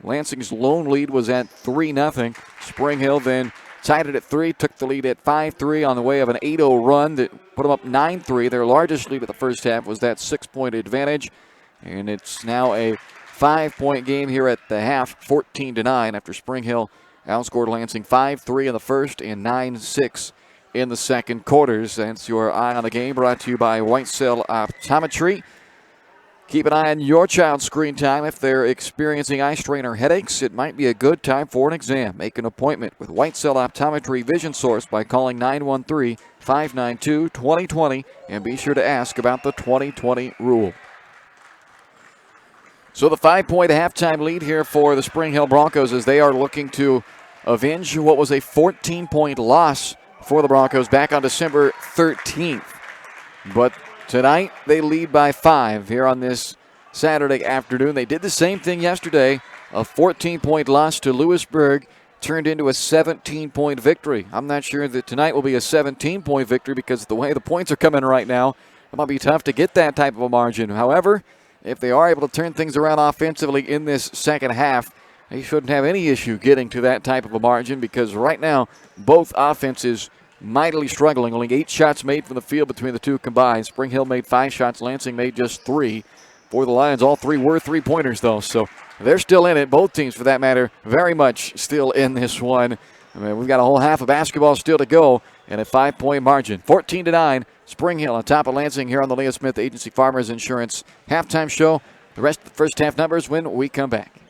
Lansing's lone lead was at 3-0. Spring Hill then tied it at 3, took the lead at 5-3 on the way of an 8-0 run that put them up 9-3. Their largest lead of the first half was that 6-point advantage. And it's now a 5-point game here at the half, 14-9, after Spring Hill outscored Lansing 5-3 in the first and 9-6 in the second quarters. That's your Eye on the Game, brought to you by Wellsville Optometry. Keep an eye on your child's screen time. If they're experiencing eye strain or headaches, it might be a good time for an exam. Make an appointment with Wellsville Optometry Vision Source by calling 913-592-2020 and be sure to ask about the 2020 rule. So the 5-point halftime lead here for the Spring Hill Broncos as they are looking to avenge what was a 14-point loss for the Broncos back on December 13th. But tonight, they lead by 5 here on this Saturday afternoon. They did the same thing yesterday. A 14-point loss to Lewisburg turned into a 17-point victory. I'm not sure that tonight will be a 17-point victory because of the way the points are coming right now. It might be tough to get that type of a margin. However, if they are able to turn things around offensively in this second half, they shouldn't have any issue getting to that type of a margin because right now, both offenses mightily struggling. Only 8 shots made from the field between the two combined. Spring Hill made 5 shots. Lansing made just 3. For the Lions, all 3 were 3-pointers, though. So they're still in it. Both teams, for that matter, very much still in this one. I mean, we've got a whole half of basketball still to go and a 5-point margin. 14-9, Spring Hill on top of Lansing here on the Leah Smith Agency Farmers Insurance halftime show. The rest of the first half numbers when we come back.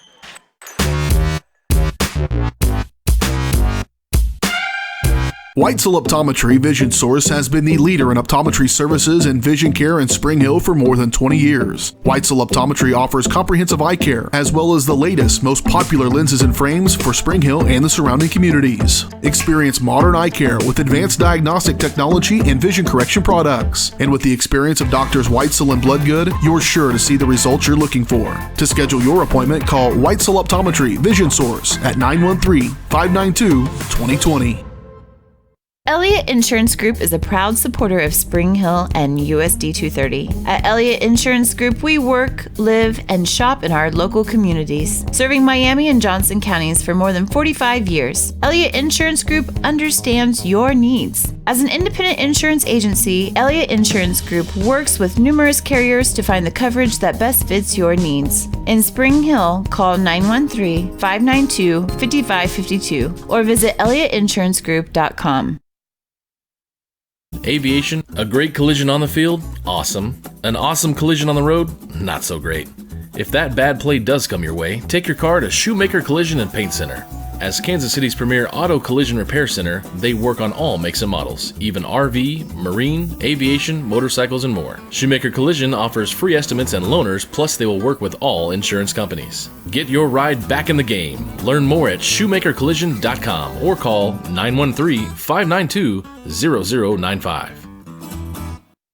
Weitzel Optometry Vision Source has been the leader in optometry services and vision care in Spring Hill for more than 20 years. Weitzel Optometry offers comprehensive eye care, as well as the latest, most popular lenses and frames for Spring Hill and the surrounding communities. Experience modern eye care with advanced diagnostic technology and vision correction products. And with the experience of Doctors Weitzel and Bloodgood, you're sure to see the results you're looking for. To schedule your appointment, call Weitzel Optometry Vision Source at 913-592-2020. Elliott Insurance Group is a proud supporter of Spring Hill and USD 230. At Elliott Insurance Group, we work, live, and shop in our local communities, serving Miami and Johnson counties for more than 45 years. Elliott Insurance Group understands your needs. As an independent insurance agency, Elliott Insurance Group works with numerous carriers to find the coverage that best fits your needs. In Spring Hill, call 913-592-5552 or visit elliottInsurancegroup.com. Aviation, a great collision on the field? Awesome. An awesome collision on the road? Not so great. If that bad play does come your way, take your car to Shoemaker Collision and Paint Center. As Kansas City's premier auto collision repair center, they work on all makes and models, even RV, marine, aviation, motorcycles, and more. Shoemaker Collision offers free estimates and loaners, plus they will work with all insurance companies. Get your ride back in the game. Learn more at shoemakercollision.com or call 913-592-0095.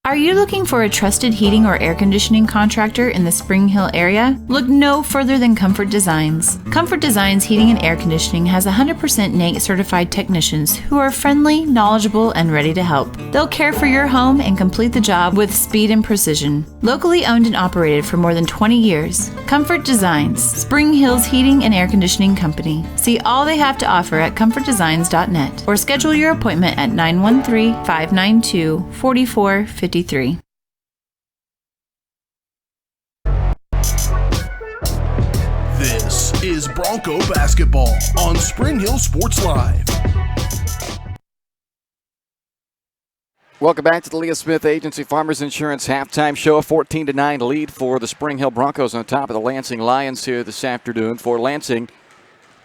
Are you looking for a trusted heating or air conditioning contractor in the Spring Hill area? Look no further than Comfort Designs. Comfort Designs Heating and Air Conditioning has 100% NATE certified technicians who are friendly, knowledgeable, and ready to help. They'll care for your home and complete the job with speed and precision. Locally owned and operated for more than 20 years, Comfort Designs, Spring Hill's heating and air conditioning company. See all they have to offer at comfortdesigns.net or schedule your appointment at 913-592-4453. This is Bronco basketball on Spring Hill Sports Live. Welcome back to the Leah Smith Agency Farmers Insurance Halftime Show. A 14-9 lead for the Spring Hill Broncos on top of the Lansing Lions here this afternoon. For Lansing,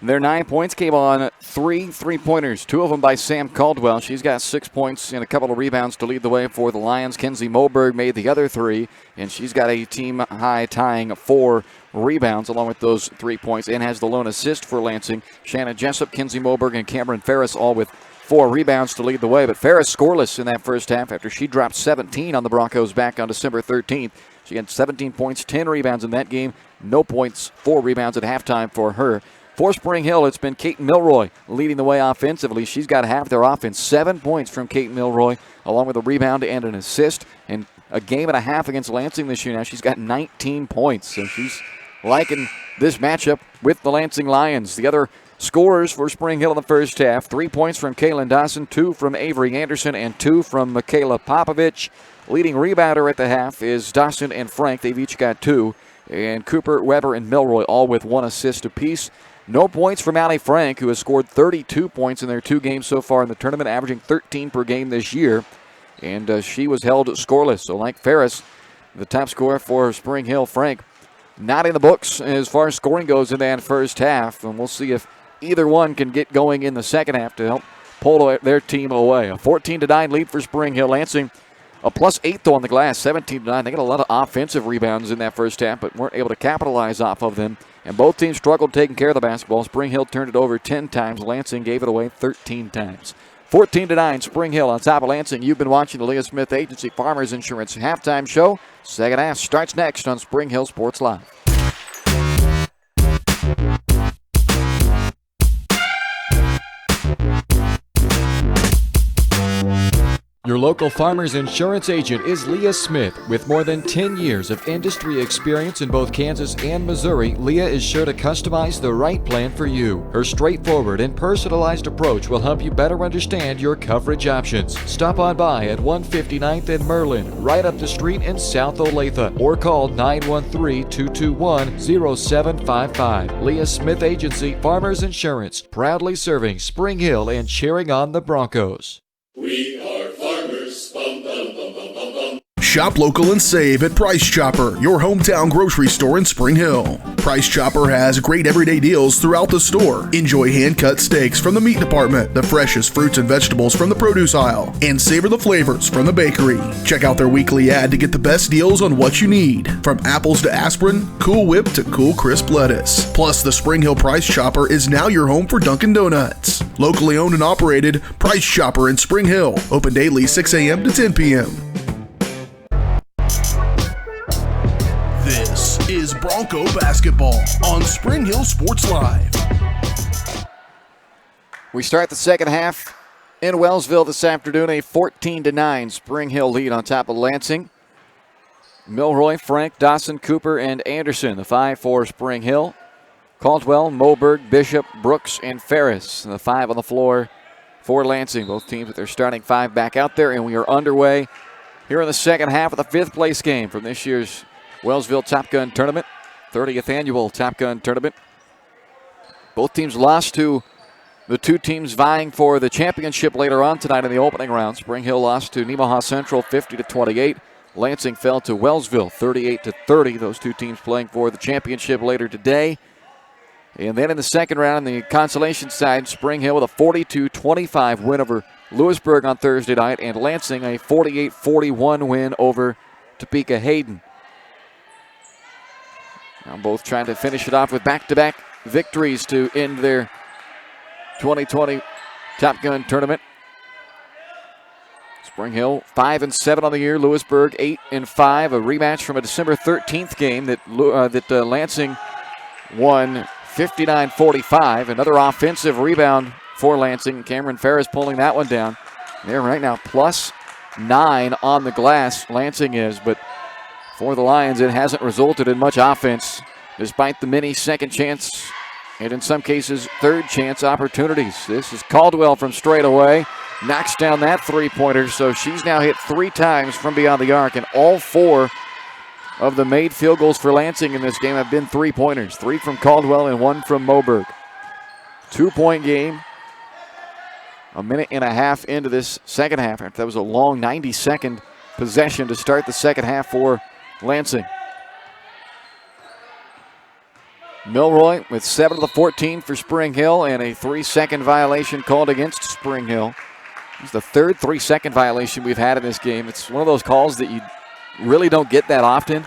their 9 points came on three three-pointers, 2 of them by Sam Caldwell. She's got 6 points and a couple of rebounds to lead the way for the Lions. Kenzie Moberg made the other 3, and she's got a team-high tying 4 rebounds along with those 3 points and has the lone assist for Lansing. Shannon Jessup, Kenzie Moberg, and Cameron Ferris all with 4 rebounds to lead the way, but Ferris scoreless in that first half after she dropped 17 on the Broncos back on December 13th. She had 17 points, 10 rebounds in that game. No points, 4 rebounds at halftime for her. For Spring Hill, it's been Kate Milroy leading the way offensively. She's got half their offense, 7 points from Kate Milroy, along with a rebound and an assist. And a game and a half against Lansing this year now. She's got 19 points, so she's liking this matchup with the Lansing Lions. The other scorers for Spring Hill in the first half, 3 points from Kaylin Dawson, 2 from Avery Anderson, and 2 from Michaela Popovich. Leading rebounder at the half is Dawson and Frank. They've each got 2. And Cooper, Weber, and Milroy all with 1 assist apiece. No points from Allie Frank, who has scored 32 points in their 2 games so far in the tournament, averaging 13 per game this year. And she was held scoreless. So like Ferris, the top scorer for Spring Hill, Frank, not in the books as far as scoring goes in that first half. And we'll see if either one can get going in the second half to help pull their team away. A 14-9 lead for Spring Hill. Lansing a +8 though on the glass, 17-9. They got a lot of offensive rebounds in that first half, but weren't able to capitalize off of them. And both teams struggled taking care of the basketball. Spring Hill turned it over 10 times. Lansing gave it away 13 times. 14-9, Spring Hill on top of Lansing. You've been watching the Leah Smith Agency Farmers Insurance Halftime Show. Second half starts next on Spring Hill Sports Live. Your local Farmers Insurance agent is Leah Smith. With more than 10 years of industry experience in both Kansas and Missouri, Leah is sure to customize the right plan for you. Her straightforward and personalized approach will help you better understand your coverage options. Stop on by at 159th and Merlin, right up the street in South Olathe, or call 913-221-0755. Leah Smith Agency Farmers Insurance, proudly serving Spring Hill and cheering on the Broncos. We are farmers. Bum, bum, bum, bum, bum, bum. Shop local and save at Price Chopper, your hometown grocery store in Spring Hill. Price Chopper has great everyday deals throughout the store. Enjoy hand-cut steaks from the meat department, the freshest fruits and vegetables from the produce aisle, and savor the flavors from the bakery. Check out their weekly ad to get the best deals on what you need, from apples to aspirin, Cool Whip to cool crisp lettuce. Plus, the Spring Hill Price Chopper is now your home for Dunkin' Donuts. Locally owned and operated, Price Chopper in Spring Hill. Open daily 6 a.m. to 10 p.m. This is Bronco basketball on Spring Hill Sports Live. We start the second half in Wellsville this afternoon, a 14-9 Spring Hill lead on top of Lansing. Milroy, Frank, Dawson, Cooper, and Anderson, the 5 for Spring Hill. Caldwell, Moberg, Bishop, Brooks, and Ferris, the 5 on the floor for Lansing. Both teams with their starting 5 back out there, and we are underway here in the second half of the 5th place game from this year's Wellsville Top Gun Tournament, 30th annual Top Gun Tournament. Both teams lost to the 2 teams vying for the championship later on tonight in the opening round. Spring Hill lost to Nemaha Central 50-28. Lansing fell to Wellsville 38-30. Those 2 teams playing for the championship later today. And then in the second round, on the consolation side, Spring Hill with a 42-25 win over Lewisburg on Thursday night, and Lansing a 48-41 win over Topeka Hayden. Now both trying to finish it off with back-to-back victories to end their 2020 Top Gun Tournament. Spring Hill 5-7 on the year. Lewisburg 8-5. A rematch from a December 13th game that Lansing won 59-45. Another offensive rebound for Lansing. Cameron Ferris pulling that one down. They're right now +9 on the glass. Lansing is, but for the Lions, it hasn't resulted in much offense, despite the many second chance and in some cases third chance opportunities. This is Caldwell from straight away. Knocks down that 3-pointer, so she's now hit 3 times from beyond the arc, and all 4 of the made field goals for Lansing in this game have been 3-pointers. 3 from Caldwell and 1 from Moberg. 2-point game. a minute and a half into this second half. That was a long 90-second possession to start the second half for Lansing. Milroy with 7 of the 14 for Spring Hill and a 3-second violation called against Spring Hill. It's the third 3-second violation we've had in this game. It's one of those calls that you really don't get that often,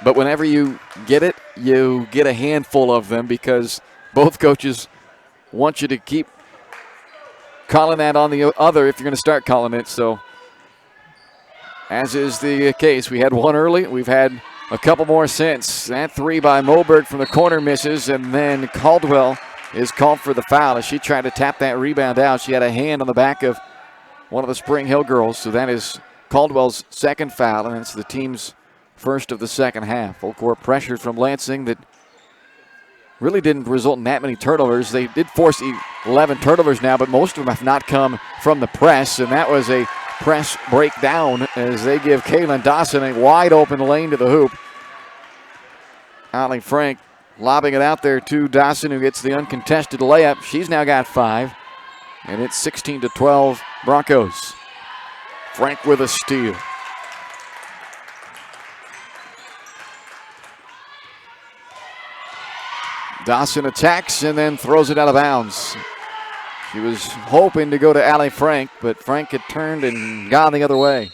but whenever you get it, you get a handful of them because both coaches want you to keep calling that on the other if you're going to start calling it. So, as is the case, we had one early. We've had a couple more since. That 3 by Moberg from the corner misses, and then Caldwell is called for the foul as she tried to tap that rebound out. She had a hand on the back of one of the Spring Hill girls, so that is Caldwell's second foul, and it's the team's first of the second half. Full court pressure from Lansing that really didn't result in that many turnovers. They did force 11 turnovers now, but most of them have not come from the press, and that was a press breakdown as they give Kaylin Dawson a wide open lane to the hoop. Allie Frank lobbing it out there to Dawson, who gets the uncontested layup. She's now got 5, and it's 16-12 Broncos. Frank with a steal. Dawson attacks and then throws it out of bounds. She was hoping to go to Allie Frank, but Frank had turned and gone the other way.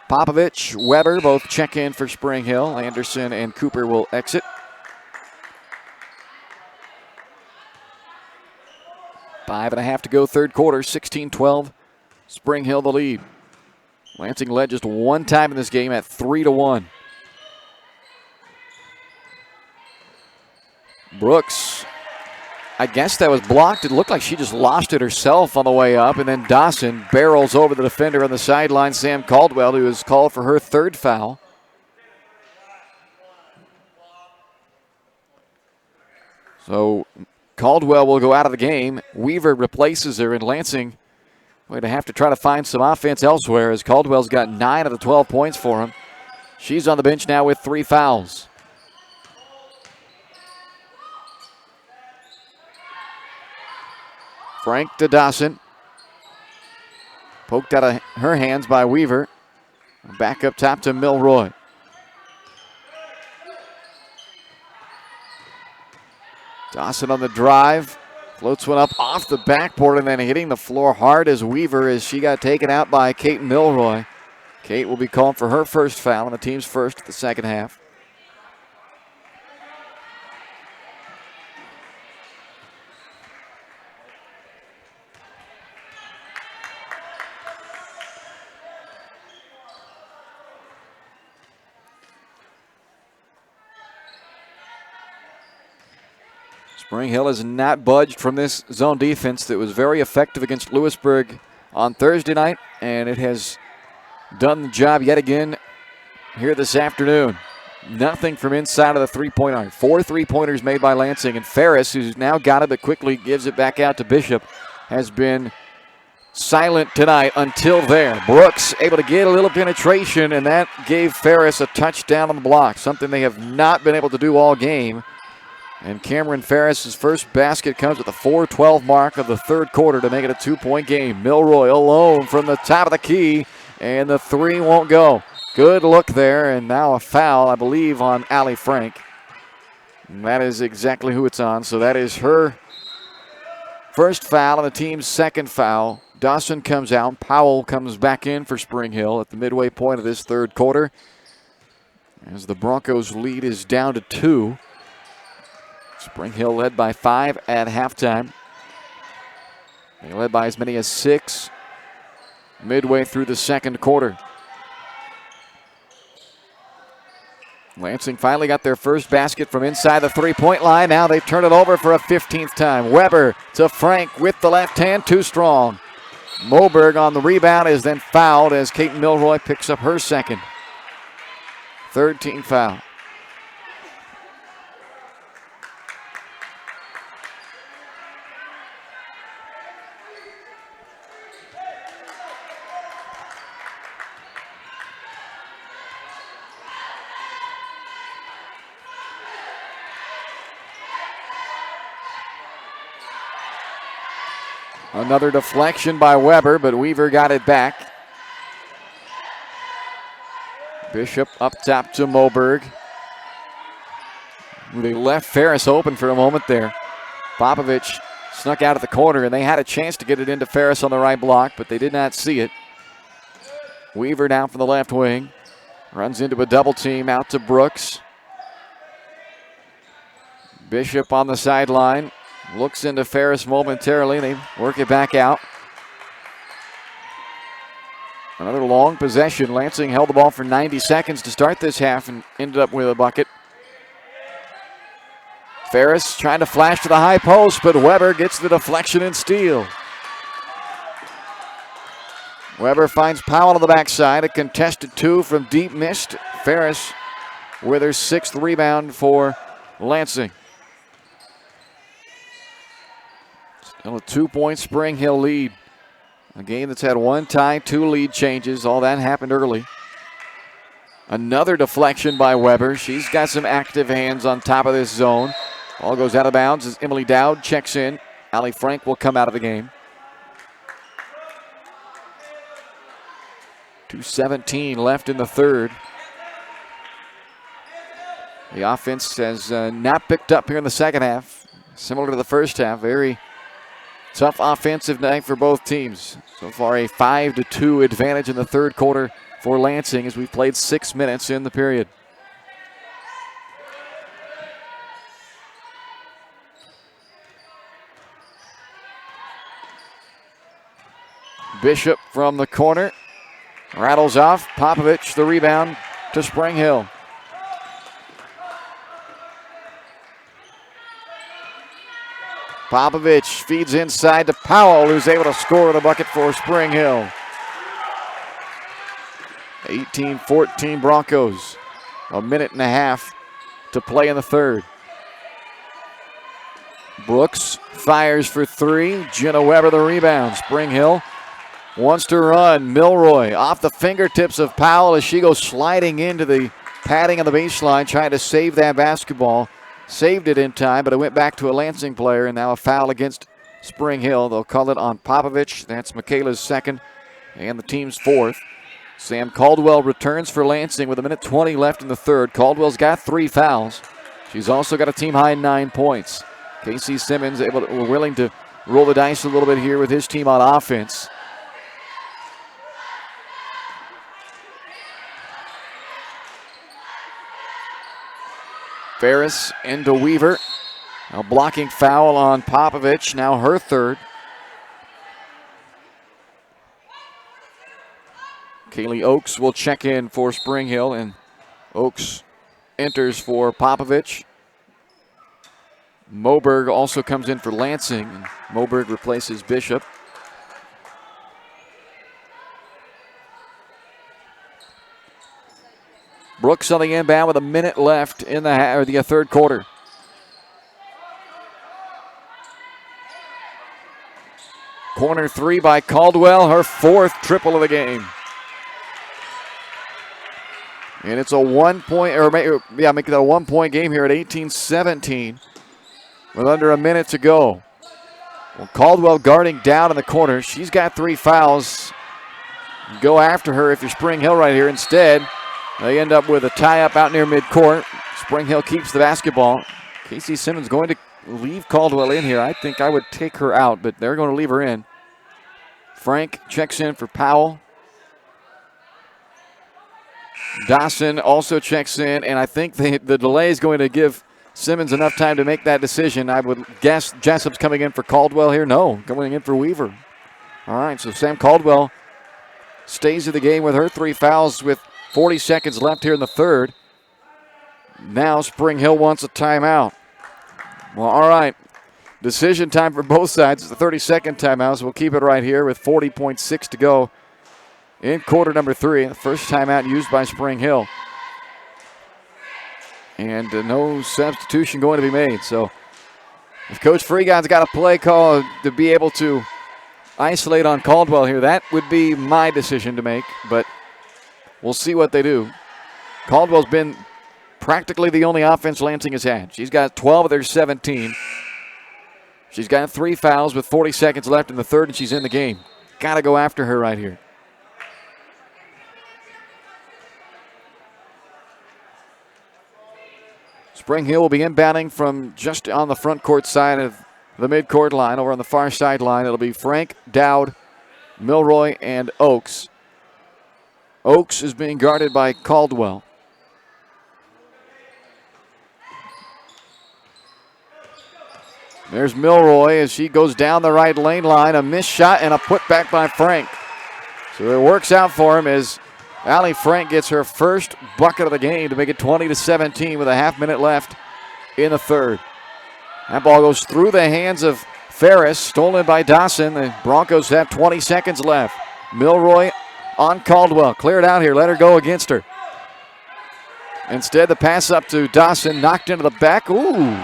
Popovich, Weber both check in for Spring Hill. Anderson and Cooper will exit. 5.5 to go, third quarter, 16-12. Spring Hill the lead. Lansing led just one time in this game at 3-1. Brooks, I guess that was blocked. It looked like she just lost it herself on the way up, and then Dawson barrels over the defender on the sideline, Sam Caldwell, who is called for her third foul. So Caldwell will go out of the game. Weaver replaces her, and Lansing going to have to try to find some offense elsewhere as Caldwell's got 9 of the 12 points for him. She's on the bench now with 3 fouls. Frank to Dawson. Poked out of her hands by Weaver. Back up top to Milroy. Dawson on the drive. Floats one up off the backboard and then hitting the floor hard as Weaver as she got taken out by Kate Milroy. Kate will be called for her first foul and the team's first of the second half. Spring Hill has not budged from this zone defense that was very effective against Lewisburg on Thursday night, and it has done the job yet again here this afternoon. Nothing from inside of the three-point arc. 4 3-pointers made by Lansing, and Ferris, who's now got it but quickly gives it back out to Bishop, has been silent tonight until there. Brooks able to get a little penetration, and that gave Ferris a touchdown on the block, something they have not been able to do all game. And Cameron Ferris's first basket comes at the 4:12 mark of the third quarter to make it a 2-point game. Milroy alone from the top of the key, and the 3 won't go. Good look there, and now a foul, I believe, on Allie Frank. And that is exactly who it's on, so that is her first foul and the team's second foul. Dawson comes out. Powell comes back in for Spring Hill at the midway point of this third quarter as the Broncos' lead is down to 2. Spring Hill led by 5 at halftime. They led by as many as 6 midway through the second quarter. Lansing finally got their first basket from inside the three-point line. Now they turn it over for a 15th time. Weber to Frank with the left hand, too strong. Moberg on the rebound is then fouled as Kate Milroy picks up her second. Third team foul. Another deflection by Weber, but Weaver got it back. Bishop up top to Moberg. They left Ferris open for a moment there. Popovich snuck out of the corner, and they had a chance to get it into Ferris on the right block, but they did not see it. Weaver down from the left wing. Runs into a double team out to Brooks. Bishop on the sideline. Looks into Ferris momentarily. They work it back out. Another long possession. Lansing held the ball for 90 seconds to start this half and ended up with a bucket. Ferris trying to flash to the high post, but Weber gets the deflection and steal. Weber finds Powell on the backside. A contested two from deep missed. Ferris with her 6th rebound for Lansing. Still a 2-point Spring Hill lead. A game that's had 1 tie, 2 lead changes. All that happened early. Another deflection by Weber. She's got some active hands on top of this zone. Ball goes out of bounds as Emily Dowd checks in. Allie Frank will come out of the game. 2:17 left in the third. The offense has not picked up here in the second half. Similar to the first half. Very tough offensive night for both teams. So far a 5-2 advantage in the third quarter for Lansing as we've played 6 minutes in the period. Bishop from the corner. Rattles off. Popovich the rebound to Spring Hill. Popovich feeds inside to Powell, who's able to score the bucket for Spring Hill. 18-14 Broncos. A minute and a half to play in the third. Brooks fires for 3. Jenna Weber the rebound. Spring Hill wants to run. Milroy off the fingertips of Powell as she goes sliding into the padding on the baseline, trying to save that basketball. Saved it in time, but it went back to a Lansing player, and now a foul against Spring Hill. They'll call it on Popovich. That's Michaela's 2nd and the team's 4th. Sam Caldwell returns for Lansing with 1:20 left in the third. Caldwell's got 3 fouls. She's also got a team-high 9 points. Casey Simmons willing to roll the dice a little bit here with his team on offense. Ferris into Weaver. A blocking foul on Popovich, now her 3rd. Kaylee Oakes will check in for Spring Hill, and Oakes enters for Popovich. Moberg also comes in for Lansing, and Moberg replaces Bishop. Brooks on the inbound with 1 minute left in the third quarter. Corner 3 by Caldwell, her 4th triple of the game. And it's a 1-point, make it a 1-point game here at 18-17 with under a minute to go. Well, Caldwell guarding down in the corner. She's got 3 fouls. Go after her if you're Spring Hill right here. Instead, they end up with a tie-up out near midcourt. Spring Hill keeps the basketball. Casey Simmons going to leave Caldwell in here. I think I would take her out, but they're going to leave her in. Frank checks in for Powell. Dawson also checks in, and I think the delay is going to give Simmons enough time to make that decision. I would guess Jessup's coming in for Caldwell here. No, coming in for Weaver. All right, so Sam Caldwell stays in the game with her 3 fouls with 40 seconds left here in the third. Now Spring Hill wants a timeout. Well, all right. Decision time for both sides. It's the 32nd timeout, so we'll keep it right here with 40.6 to go in quarter number 3. The first timeout used by Spring Hill. And no substitution going to be made. So if Coach Freegon's got a play call to be able to isolate on Caldwell here, that would be my decision to make. But we'll see what they do. Caldwell's been practically the only offense Lansing has had. She's got 12 of their 17. She's got 3 fouls with 40 seconds left in the third, and she's in the game. Got to go after her right here. Spring Hill will be inbounding from just on the front court side of the midcourt line. Over on the far sideline, it'll be Frank, Dowd, Milroy, and Oakes. Oakes is being guarded by Caldwell. There's Milroy as she goes down the right lane line. A missed shot and a putback by Frank. So it works out for him as Allie Frank gets her first bucket of the game to make it 20-17 with a half-minute left in the third. That ball goes through the hands of Ferris, stolen by Dawson. The Broncos have 20 seconds left. Milroy on Caldwell. Cleared out here. Let her go against her. Instead, the pass up to Dawson, knocked into the back. Ooh.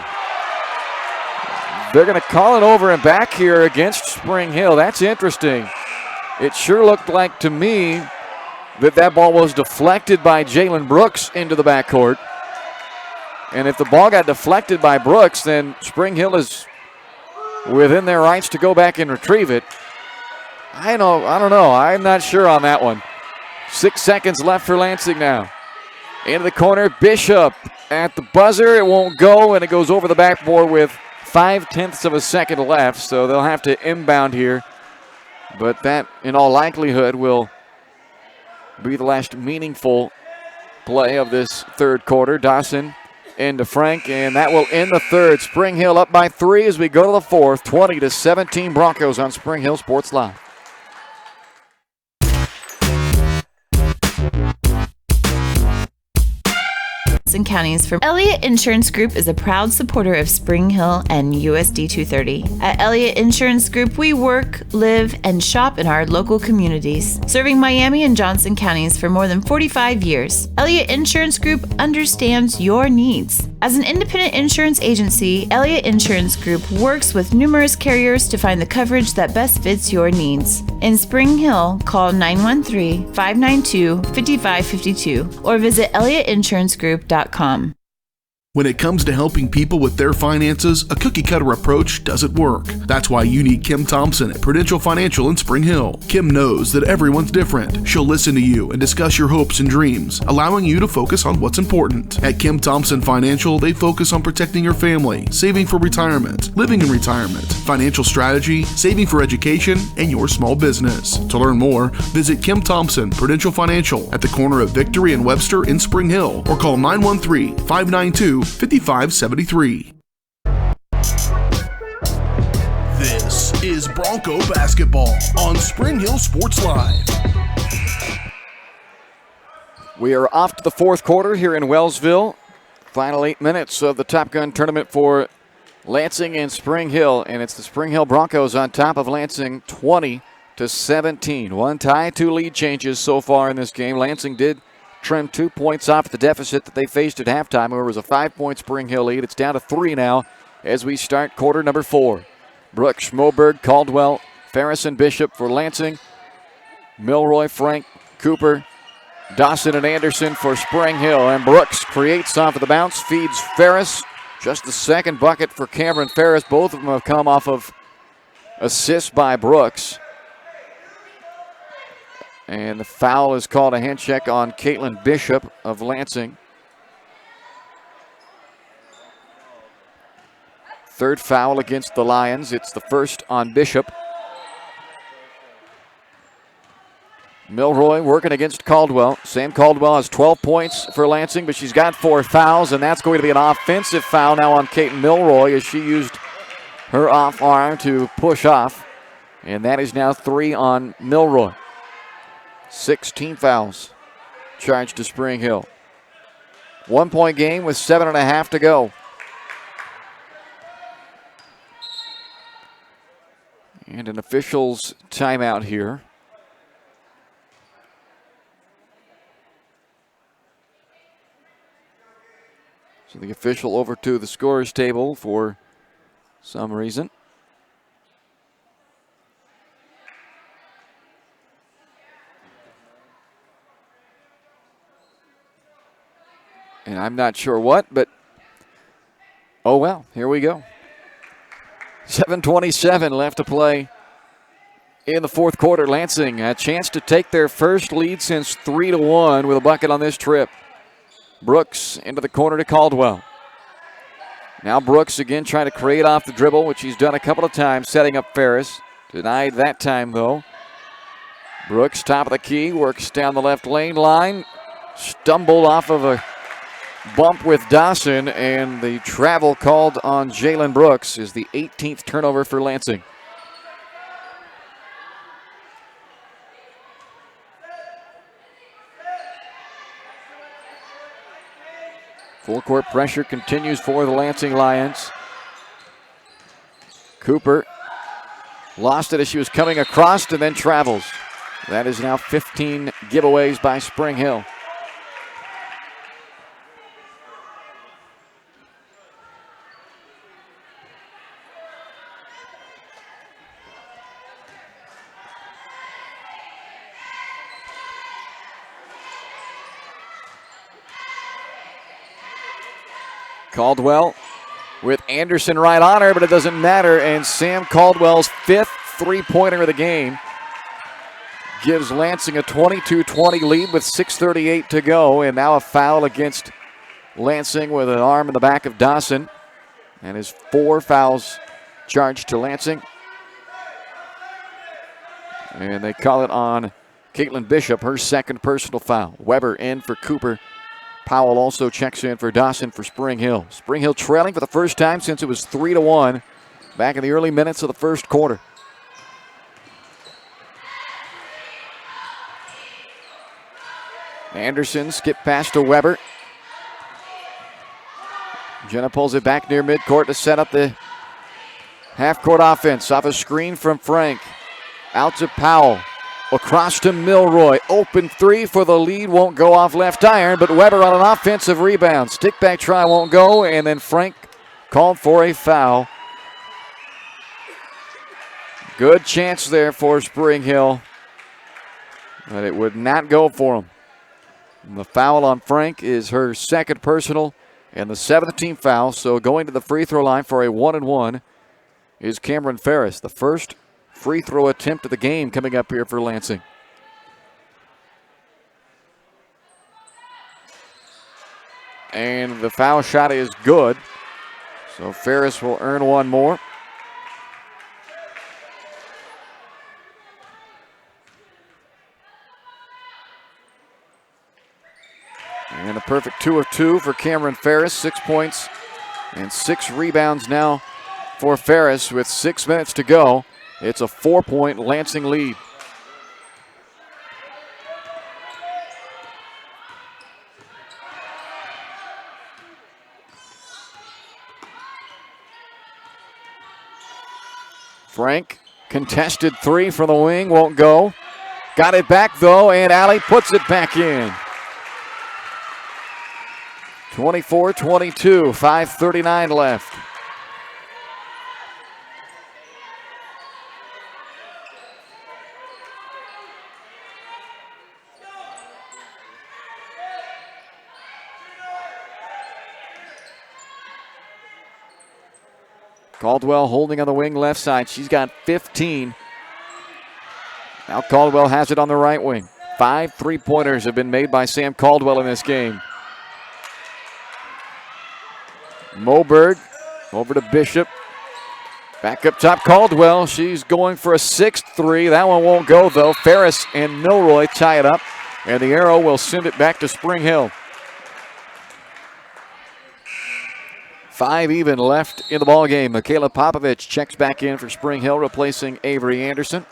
They're going to call it over and back here against Spring Hill. That's interesting. It sure looked like to me that ball was deflected by Jalen Brooks into the backcourt. And if the ball got deflected by Brooks, then Spring Hill is within their rights to go back and retrieve it. I don't know. I'm not sure on that one. 6 seconds left for Lansing now. Into the corner, Bishop at the buzzer. It won't go, and it goes over the backboard with 0.5 of a second left, so they'll have to inbound here. But that, in all likelihood, will be the last meaningful play of this third quarter. Dawson into Frank, and that will end the third. Spring Hill up by 3 as we go to the fourth. 20-17 Broncos on Spring Hill Sports Live. And counties for Elliott Insurance Group is a proud supporter of Spring Hill and USD 230. At Elliott Insurance Group, we work, live, and shop in our local communities, serving Miami and Johnson counties for more than 45 years. Elliott Insurance Group understands your needs. As an independent insurance agency, Elliott Insurance Group works with numerous carriers to find the coverage that best fits your needs. In Spring Hill, call 913-592-5552 or visit elliottInsuranceGroup.com. When it comes to helping people with their finances, a cookie-cutter approach doesn't work. That's why you need Kim Thompson at Prudential Financial in Spring Hill. Kim knows that everyone's different. She'll listen to you and discuss your hopes and dreams, allowing you to focus on what's important. At Kim Thompson Financial, they focus on protecting your family, saving for retirement, living in retirement, financial strategy, saving for education, and your small business. To learn more, visit Kim Thompson Prudential Financial at the corner of Victory and Webster in Spring Hill, or call 913-592-5573. This is Bronco basketball on Spring Hill Sports Live. We are off to the fourth quarter here in Wellsville. Final 8 minutes of the Top Gun tournament for Lansing and Spring Hill, and it's the Spring Hill Broncos on top of Lansing 20-17. One tie, 2 lead changes so far in this game. Lansing did trim 2 points off the deficit that they faced at halftime, where it was a 5-point Spring Hill lead. It's down to 3 now as we start quarter number 4. Brooks, Schmoberg, Caldwell, Ferris, and Bishop for Lansing. Milroy, Frank, Cooper, Dawson, and Anderson for Spring Hill. And Brooks creates off of the bounce, feeds Ferris. Just the second bucket for Cameron Ferris. Both of them have come off of assists by Brooks. And the foul is called, a hand check on Caitlin Bishop of Lansing. Third foul against the Lions. It's the first on Bishop. Milroy working against Caldwell. Sam Caldwell has 12 points for Lansing, but she's got 4 fouls, and that's going to be an offensive foul now on Caitlin Milroy as she used her off arm to push off. And that is now 3 on Milroy. 16 fouls charged to Spring Hill. 1-point game with 7.5 to go. And an official's timeout here. So the official over to the scorer's table for some reason. And I'm not sure what, but oh well, here we go. 7:27 left to play in the fourth quarter. Lansing a chance to take their first lead since 3-1 with a bucket on this trip. Brooks into the corner to Caldwell. Now Brooks again trying to create off the dribble, which he's done a couple of times, setting up Ferris. Denied that time, though. Brooks, top of the key, works down the left lane line. Stumbled off of a bump with Dawson, and the travel called on Jalen Brooks is the 18th turnover for Lansing. Full court pressure continues for the Lansing Lions. Cooper lost it as she was coming across and then travels. That is now 15 giveaways by Spring Hill. Caldwell with Anderson right on her, but it doesn't matter. And Sam Caldwell's 5th three-pointer of the game gives Lansing a 22-20 lead with 6:38 to go. And now a foul against Lansing with an arm in the back of Dawson. And his 4 fouls charged to Lansing. And they call it on Caitlin Bishop, her 2nd personal foul. Weber in for Cooper. Powell also checks in for Dawson for Spring Hill. Spring Hill trailing for the first time since it was 3-1 back in the early minutes of the first quarter. Anderson skip pass to Weber. Jenna pulls it back near midcourt to set up the half-court offense off a screen from Frank. Out to Powell. Across to Milroy. Open 3 for the lead. Won't go off left iron, but Weber on an offensive rebound. Stick back try won't go, and then Frank called for a foul. Good chance there for Spring Hill, but it would not go for him. And the foul on Frank is her 2nd personal and the 7th team foul. So going to the free throw line for a 1-and-1 is Cameron Ferris, the first free throw attempt of the game coming up here for Lansing. And the foul shot is good. So Ferris will earn one more. And a perfect 2 of 2 for Cameron Ferris. 6 points and 6 rebounds now for Ferris with 6 minutes to go. It's a 4-point Lansing lead. Frank, contested 3 from the wing, won't go. Got it back though, and Allie puts it back in. 24-22, 5:39 left. Caldwell holding on the wing left side. She's got 15. Now Caldwell has it on the right wing. 5 3-pointers have been made by Sam Caldwell in this game. Moberg over to Bishop. Back up top, Caldwell. She's going for a 6th 3. That one won't go, though. Ferris and Milroy tie it up, and the arrow will send it back to Spring Hill. 5 even left in the ballgame. Michaela Popovich checks back in for Spring Hill, replacing Avery Anderson.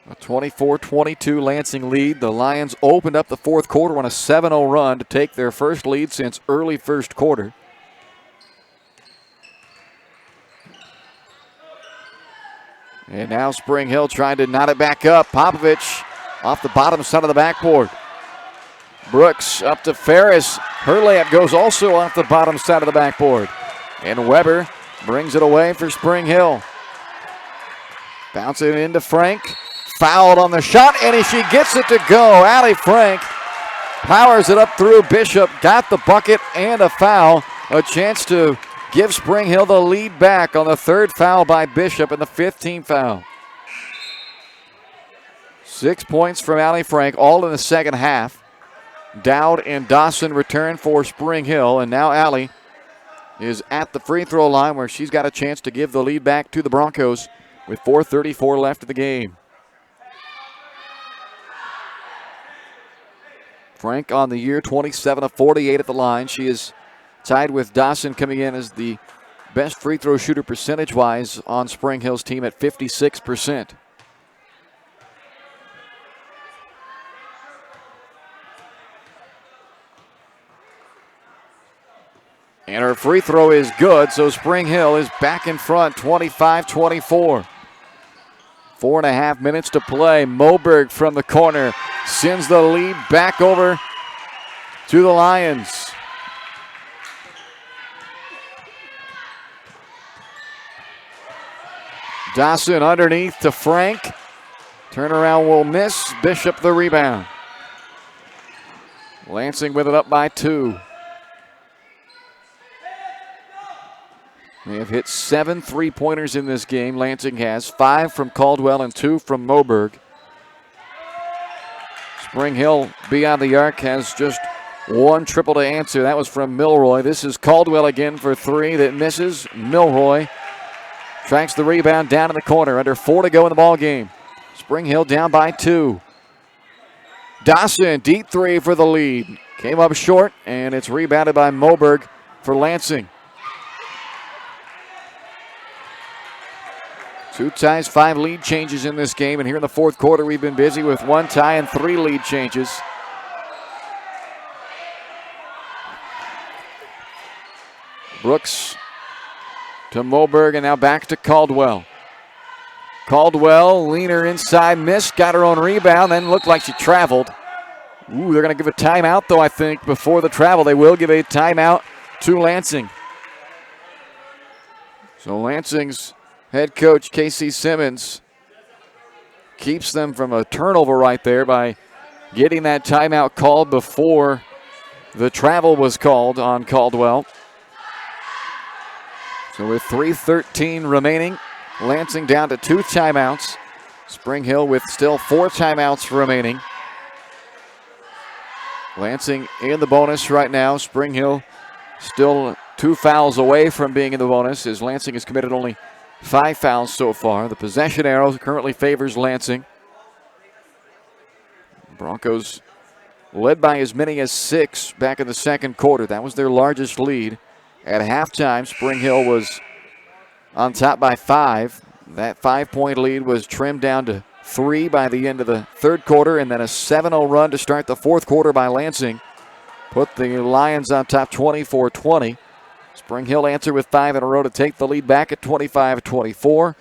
A 24-22 Lansing lead. The Lions opened up the fourth quarter on a 7-0 run to take their first lead since early first quarter. And now Spring Hill trying to knot it back up. Popovich off the bottom side of the backboard. Brooks up to Ferris. Her layup goes also off the bottom side of the backboard. And Weber brings it away for Spring Hill. Bouncing into Frank. Fouled on the shot, and she gets it to go. Allie Frank powers it up through Bishop. Got the bucket and a foul. A chance to give Spring Hill the lead back on the third foul by Bishop and the 5th team foul. 6 points from Allie Frank, all in the second half. Dowd and Dawson return for Spring Hill, and now Allie is at the free throw line where she's got a chance to give the lead back to the Broncos with 4:34 left in the game. Frank on the year, 27 of 48 at the line. She is tied with Dawson coming in as the best free throw shooter percentage-wise on Spring Hill's team at 56%. And her free throw is good, so Spring Hill is back in front, 25-24. 4.5 minutes to play. Moberg from the corner sends the lead back over to the Lions. Dawson underneath to Frank. Turnaround will miss. Bishop the rebound. Lansing with it up by 2. They have hit 7 3-pointers in this game. Lansing has 5 from Caldwell and 2 from Moberg. Spring Hill beyond the arc has just 1 triple to answer. That was from Milroy. This is Caldwell again for 3 that misses. Milroy tracks the rebound down in the corner. Under 4 to go in the ball game. Spring Hill down by 2. Dawson, deep 3 for the lead. Came up short, and it's rebounded by Moberg for Lansing. 2 ties, 5 lead changes in this game, and here in the fourth quarter we've been busy with 1 tie and 3 lead changes. Brooks to Moberg, and now back to Caldwell. Caldwell, leaner inside, missed, got her own rebound, then looked like she traveled. Ooh, they're going to give a timeout, though, I think, before the travel. They will give a timeout to Lansing. So Lansing's head coach Casey Simmons keeps them from a turnover right there by getting that timeout called before the travel was called on Caldwell. So with 3:13 remaining, Lansing down to 2 timeouts. Spring Hill with still 4 timeouts remaining. Lansing in the bonus right now. Spring Hill still 2 fouls away from being in the bonus as Lansing has committed only 5 fouls so far. The possession arrow currently favors Lansing. Broncos led by as many as 6 back in the second quarter. That was their largest lead. At halftime, Spring Hill was on top by 5. That 5-point lead was trimmed down to 3 by the end of the third quarter, and then a 7-0 run to start the fourth quarter by Lansing put the Lions on top 24-20. Spring Hill answered with 5 in a row to take the lead back at 25-24.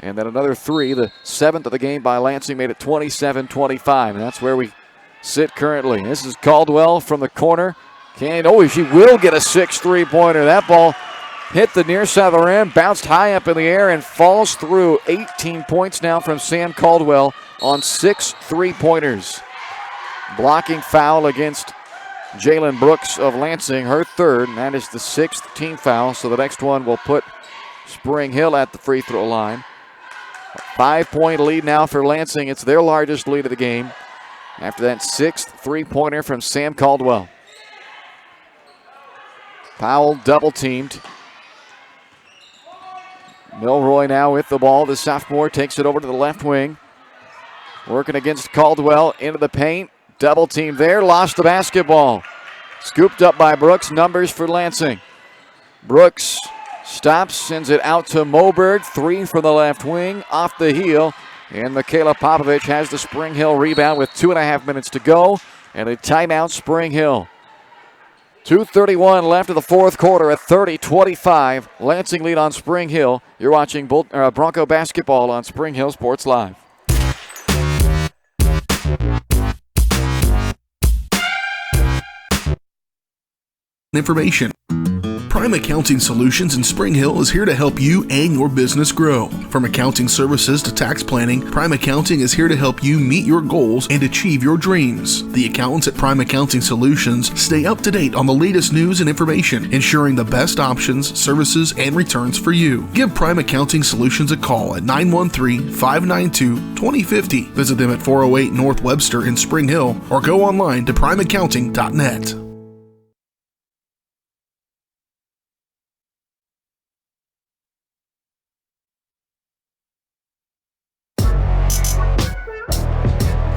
And then another 3, the 7th of the game by Lansing, made it 27-25. And that's where we sit currently. This is Caldwell from the corner. She will get a 6 3-pointer. That ball hit the near side of the rim, bounced high up in the air, and falls through. 18 points now from Sam Caldwell on 6 3-pointers. Blocking foul against Jalen Brooks of Lansing, her 3rd, and that is the 6th team foul. So the next one will put Spring Hill at the free throw line. A 5-point lead now for Lansing. It's their largest lead of the game after that 6th 3-pointer from Sam Caldwell. Powell double-teamed. Milroy now with the ball. The sophomore takes it over to the left wing. Working against Caldwell into the paint. Double team there. Lost the basketball. Scooped up by Brooks. Numbers for Lansing. Brooks stops, sends it out to Moberg. 3 from the left wing. Off the heel. And Michaela Popovich has the Spring Hill rebound with 2.5 minutes to go. And a timeout, Spring Hill. 2:31 left of the fourth quarter at 30-25. Lansing lead on Spring Hill. You're watching Bronco basketball on Spring Hill Sports Live. Information. Prime Accounting Solutions in Spring Hill is here to help you and your business grow. From accounting services to tax planning, Prime Accounting is here to help you meet your goals and achieve your dreams. The accountants at Prime Accounting Solutions stay up to date on the latest news and information, ensuring the best options, services, and returns for you. Give Prime Accounting Solutions a call at 913-592-2050. Visit them at 408 North Webster in Spring Hill or go online to primeaccounting.net.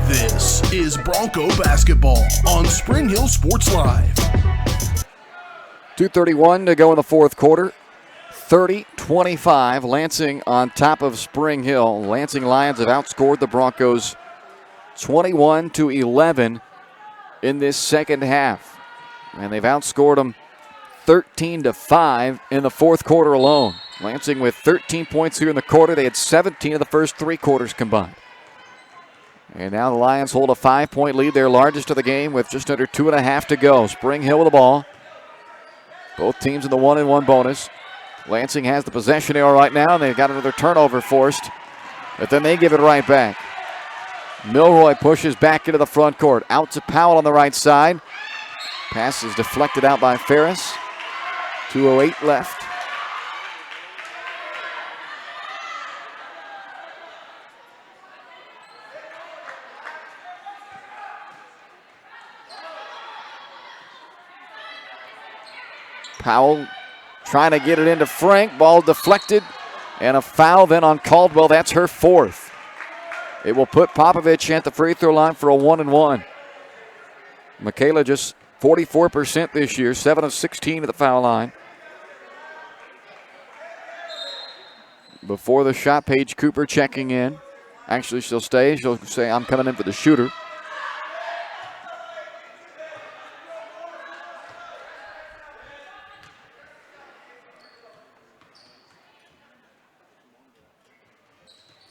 This is Bronco basketball on Spring Hill Sports Live. 2:31 to go in the fourth quarter. 30-25, Lansing on top of Spring Hill. Lansing Lions have outscored the Broncos 21-11 in this second half. And they've outscored them 13-5 in the fourth quarter alone. Lansing with 13 points here in the quarter. They had 17 in the first three quarters combined. And now the Lions hold a 5-point lead, their largest of the game, with just under 2.5 to go. Spring Hill with the ball. Both teams in the 1-and-1 bonus. Lansing has the possession arrow right now, and they've got another turnover forced, but then they give it right back. Milroy pushes back into the front court. Out to Powell on the right side. Pass is deflected out by Ferris. 2:08 left. Powell trying to get it into Frank. Ball deflected. And a foul then on Caldwell. That's her fourth. It will put Popovich at the free throw line for a 1-and-1. Michaela just 44% this year. 7 of 16 at the foul line. Before the shot, Paige Cooper checking in. Actually, she'll stay. She'll say, I'm coming in for the shooter.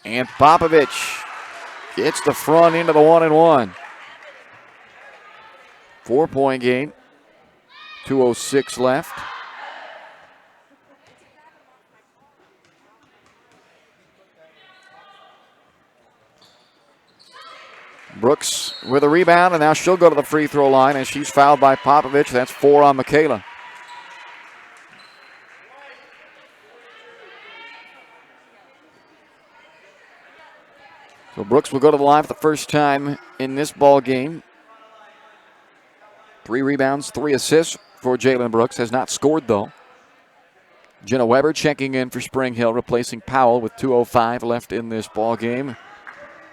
And Popovich gets the front into the 1-and-1. 4-point game. 2:06 left. Brooks with a rebound, and now she'll go to the free throw line, and she's fouled by Popovich. That's 4 on Michaela. So Brooks will go to the line for the first time in this ball game. 3 rebounds, 3 assists for Jalen Brooks. Has not scored, though. Jenna Weber checking in for Spring Hill, replacing Powell with 2:05 left in this ball game.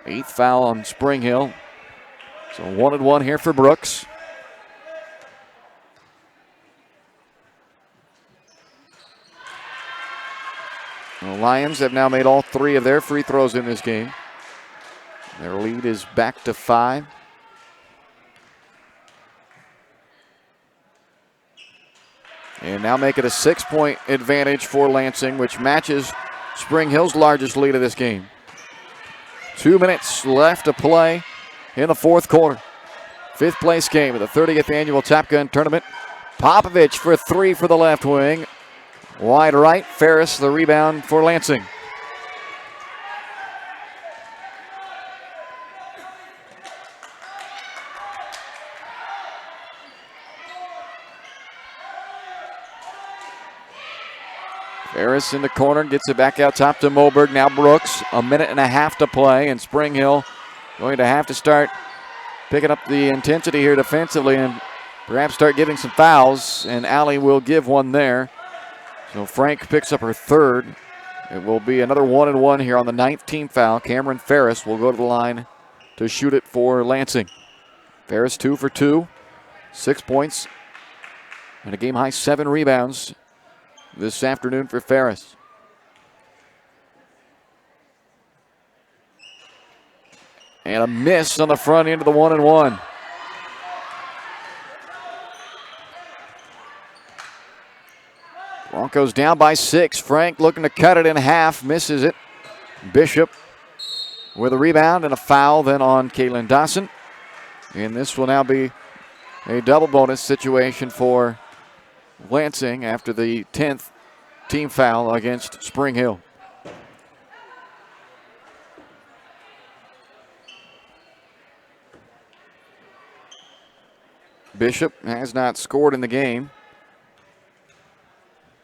8th foul on Spring Hill. So 1-and-1 here for Brooks. The Lions have now made all 3 of their free throws in this game. Their lead is back to 5. And now make it a 6-point advantage for Lansing, which matches Spring Hill's largest lead of this game. 2 minutes left to play in the fourth quarter. 5th place game of the 30th annual Top Gun Tournament. Popovich for 3 for the left wing. Wide right, Ferris the rebound for Lansing. Ferris in the corner, gets it back out top to Moberg. Now Brooks, 1.5 to play, and Spring Hill going to have to start picking up the intensity here defensively and perhaps start getting some fouls, and Allie will give one there. So Frank picks up her 3rd. It will be another 1-and-1 here on the 9th team foul. Cameron Ferris will go to the line to shoot it for Lansing. Ferris 2 for 2, 6 points, and a game-high 7 rebounds this afternoon for Ferris. And a miss on the front end of the 1-and-1. Broncos down by 6. Frank looking to cut it in half, misses it. Bishop with a rebound and a foul then on Caitlin Dawson. And this will now be a double bonus situation for Lansing after the 10th team foul against Spring Hill. Bishop has not scored in the game.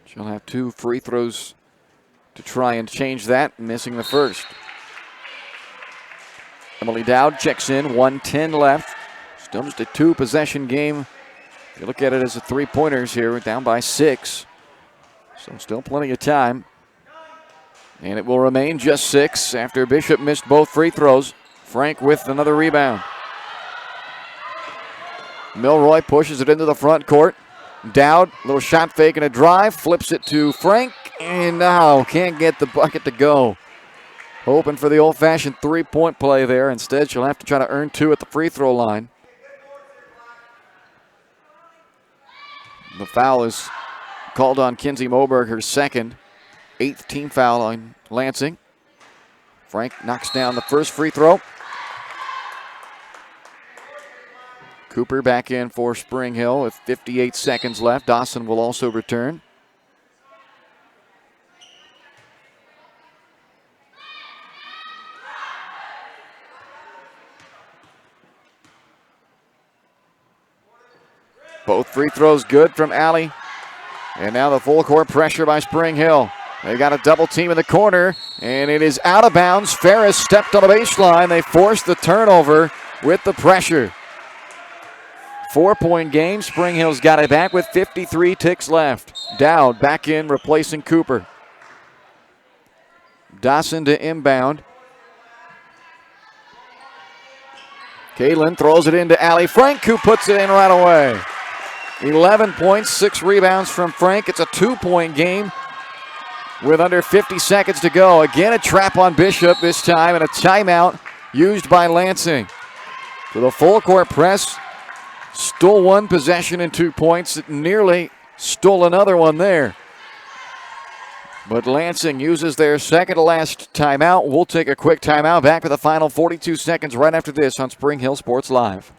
She'll have 2 free throws to try and change that, missing the first. Emily Dowd checks in, 1:10 left. Still just a 2-possession game. If you look at it as a 3-pointers here, we're down by 6. So still plenty of time. And it will remain just 6 after Bishop missed both free throws. Frank with another rebound. Milroy pushes it into the front court. Dowd, little shot fake and a drive, flips it to Frank, and now can't get the bucket to go. Hoping for the old-fashioned 3-point play there. Instead, she'll have to try to earn 2 at the free throw line. The foul is called on Kinsey Moberg, her second. 8th team foul on Lansing. Frank knocks down the first free throw. Cooper back in for Spring Hill with 58 seconds left. Dawson will also return. Both free throws good from Alley. And now the full court pressure by Spring Hill. They got a double team in the corner, and it is out of bounds. Ferris stepped on the baseline. They forced the turnover with the pressure. 4-point game. Spring Hill's got it back with 53 ticks left. Dowd back in, replacing Cooper. Dawson to inbound. Kaylin throws it into Allie Frank, who puts it in right away. 11 points, 6 rebounds from Frank. It's a 2-point game with under 50 seconds to go. Again, a trap on Bishop this time, and a timeout used by Lansing. So the full court press. Stole 1 possession and 2 points. Nearly stole another one there. But Lansing uses their second to last timeout. We'll take a quick timeout. Back with the final 42 seconds right after this on Spring Hill Sports Live.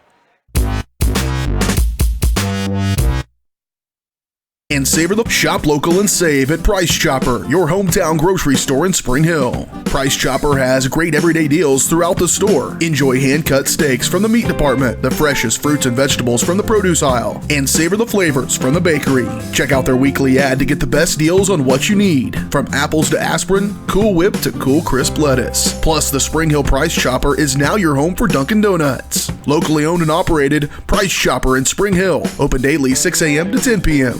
And savor the shop local and save at Price Chopper, your hometown grocery store in Spring Hill. Price Chopper has great everyday deals throughout the store. Enjoy hand-cut steaks from the meat department, the freshest fruits and vegetables from the produce aisle, and savor the flavors from the bakery. Check out their weekly ad to get the best deals on what you need, from apples to aspirin, Cool Whip to cool crisp lettuce. Plus, the Spring Hill Price Chopper is now your home for Dunkin' Donuts. Locally owned and operated, Price Chopper in Spring Hill. Open daily 6 a.m. to 10 p.m.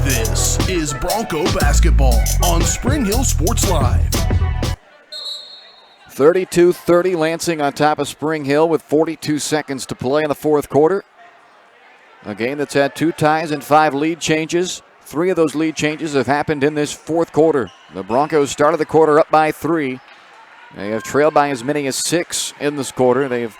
This is Bronco basketball on Spring Hill Sports Live. 32-30, Lansing on top of Spring Hill with 42 seconds to play in the fourth quarter. A game that's had 2 ties and 5 lead changes. 3 of those lead changes have happened in this fourth quarter. The Broncos started the quarter up by 3. They have trailed by as many as 6 in this quarter. They have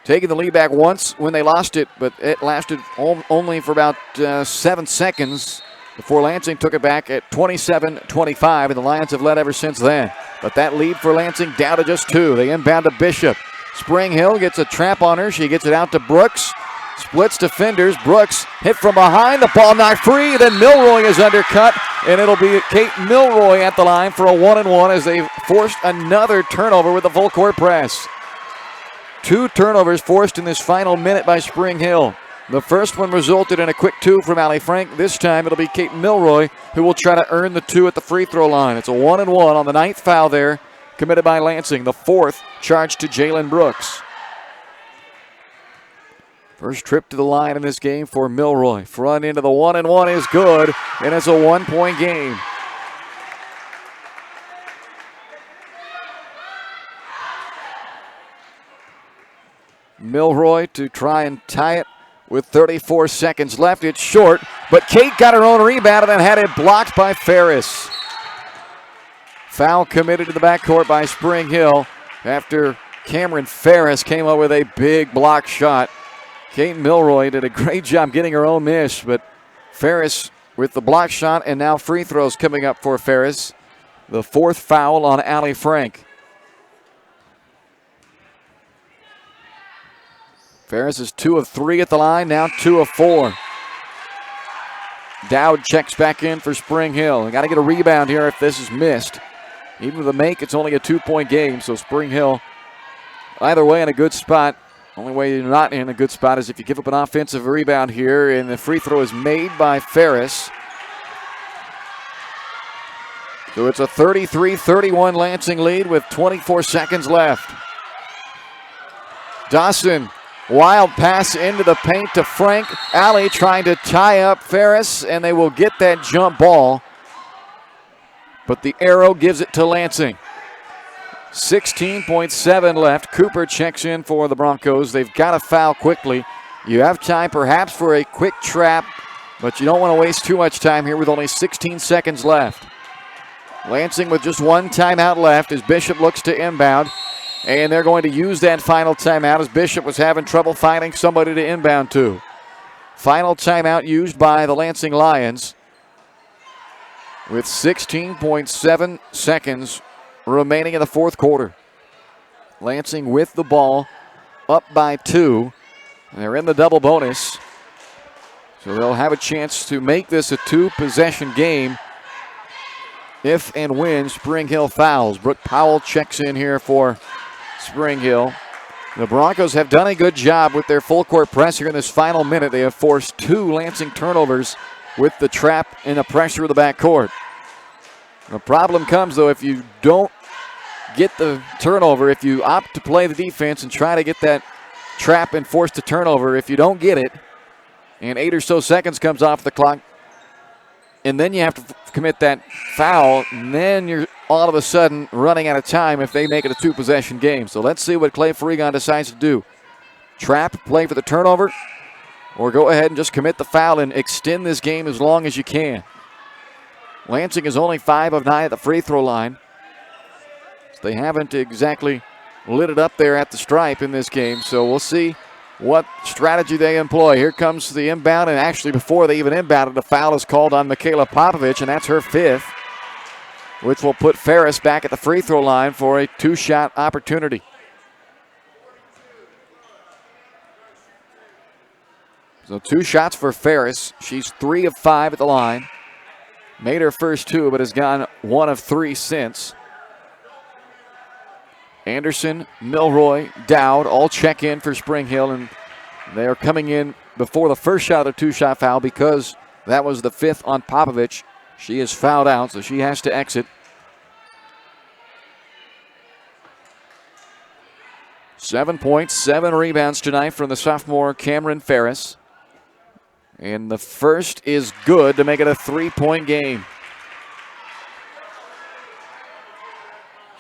taken the lead back once when they lost it, but it lasted only for about 7 seconds before Lansing took it back at 27-25, and the Lions have led ever since then. But that lead for Lansing down to just 2. They inbound to Bishop. Spring Hill gets a trap on her. She gets it out to Brooks. Splits defenders. Brooks hit from behind. The ball knocked free. Then Milroy is undercut, and it'll be Kate Milroy at the line for a 1-and-1 as they forced another turnover with the full court press. 2 turnovers forced in this final minute by Spring Hill. The first one resulted in a quick 2 from Allie Frank. This time it'll be Kate Milroy who will try to earn the 2 at the free throw line. It's a 1-and-1 on the 9th foul there committed by Lansing. The 4th charged to Jalen Brooks. First trip to the line in this game for Milroy. Front into the 1-and-1 is good, and it's a 1-point game. Milroy to try and tie it with 34 seconds left. It's short, but Kate got her own rebound and then had it blocked by Ferris. Foul committed to the backcourt by Spring Hill after Cameron Ferris came up with a big block shot. Kate Milroy did a great job getting her own miss, but Ferris with the block shot and now free throws coming up for Ferris. The 4th foul on Allie Frank. Ferris is 2 of 3 at the line, now 2 of 4. Dowd checks back in for Spring Hill. Got to get a rebound here if this is missed. Even with a make, it's only a 2-point game, so Spring Hill, either way, in a good spot. Only way you're not in a good spot is if you give up an offensive rebound here, and the free throw is made by Ferris. So it's a 33-31 Lansing lead with 24 seconds left. Dawson, wild pass into the paint to Frank. Alley trying to tie up Ferris, and they will get that jump ball. But the arrow gives it to Lansing. 16.7 left. Cooper checks in for the Broncos. They've got to foul quickly. You have time perhaps for a quick trap, but you don't want to waste too much time here with only 16 seconds left. Lansing with just one timeout left as Bishop looks to inbound. And they're going to use that final timeout as Bishop was having trouble finding somebody to inbound to. Final timeout used by the Lansing Lions with 16.7 seconds remaining in the fourth quarter. Lansing with the ball, up by 2. And they're in the double bonus. So they'll have a chance to make this a 2-possession game if and when Spring Hill fouls. Brooke Powell checks in here for Spring Hill. The Broncos have done a good job with their full court press here in this final minute. They have forced 2 Lansing turnovers with the trap and the pressure of the backcourt. The problem comes, though, if you don't get the turnover, if you opt to play the defense and try to get that trap and force the turnover, if you don't get it, and 8 or so seconds comes off the clock, and then you have to commit that foul, and then you're all of a sudden running out of time if they make it a 2-possession game. So let's see what Clay Fregon decides to do. Trap, play for the turnover, or go ahead and just commit the foul and extend this game as long as you can. Lansing is only 5 of 9 at the free throw line. So they haven't exactly lit it up there at the stripe in this game, so we'll see what strategy they employ. Here comes the inbound, and actually before they even inbounded, the foul is called on Michaela Popovich, and that's her 5th, which will put Ferris back at the free throw line for a 2-shot opportunity. So 2 shots for Ferris. She's 3 of 5 at the line. Made her first 2, but has gone 1 of 3 since. Anderson, Milroy, Dowd all check in for Spring Hill, and they are coming in before the first shot of the 2-shot foul because that was the 5th on Popovich. She is fouled out, so she has to exit. 7 points, 7 rebounds tonight from the sophomore Cameron Ferris. And the first is good to make it a 3-point game.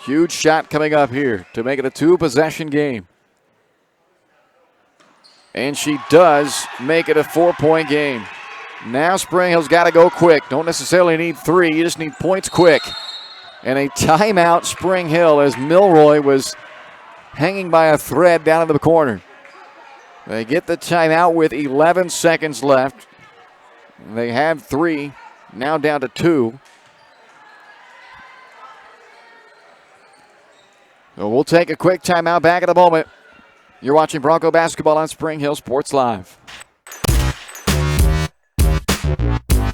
Huge shot coming up here to make it a 2-possession game. And she does make it a 4-point game. Now Spring Hill's got to go quick. Don't necessarily need 3, you just need points quick. And a timeout Spring Hill as Milroy was hanging by a thread down in the corner. They get the timeout with 11 seconds left. They had 3, now down to 2. So we'll take a quick timeout. Back in a moment. You're watching Bronco basketball on Spring Hill Sports Live.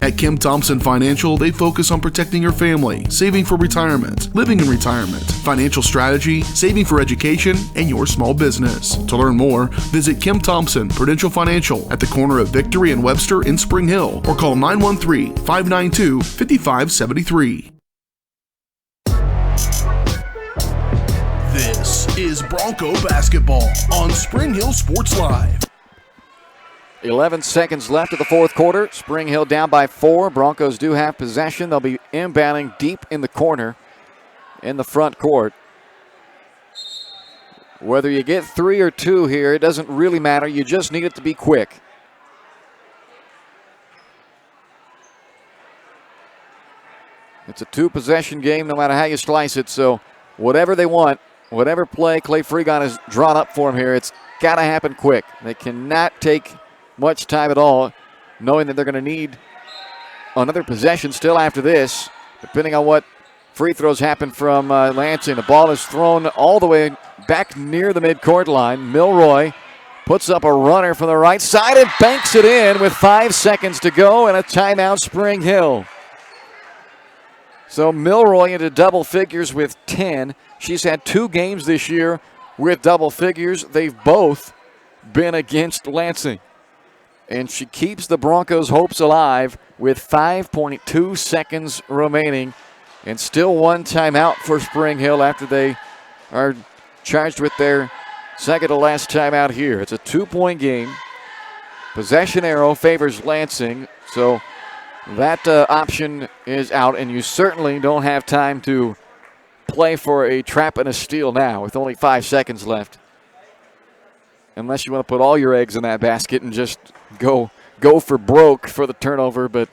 At Kim Thompson Financial, they focus on protecting your family, saving for retirement, living in retirement, financial strategy, saving for education, and your small business. To learn more, visit Kim Thompson Prudential Financial at the corner of Victory and Webster in Spring Hill, or call 913-592-5573. This is Bronco basketball on Spring Hill Sports Live. 11 seconds left of the fourth quarter. Spring Hill down by 4. Broncos do have possession. They'll be inbounding deep in the corner in the front court. Whether you get 3 or 2 here, it doesn't really matter. You just need it to be quick. It's a 2-possession game no matter how you slice it, so whatever they want, whatever play Clay Fregon has drawn up for them here, it's got to happen quick. They cannot take much time at all, knowing that they're going to need another possession still after this, depending on what free throws happen from Lansing. The ball is thrown all the way back near the midcourt line. Milroy puts up a runner from the right side and banks it in with 5 seconds to go and a timeout, Spring Hill. So Milroy into double figures with 10. She's had 2 games this year with double figures. They've both been against Lansing. And she keeps the Broncos' hopes alive with 5.2 seconds remaining. And still 1 timeout for Spring Hill after they are charged with their second to last timeout here. It's a 2-point game. Possession arrow favors Lansing. So that option is out, and you certainly don't have time to play for a trap and a steal now with only 5 seconds left. Unless you want to put all your eggs in that basket and just go for broke for the turnover, but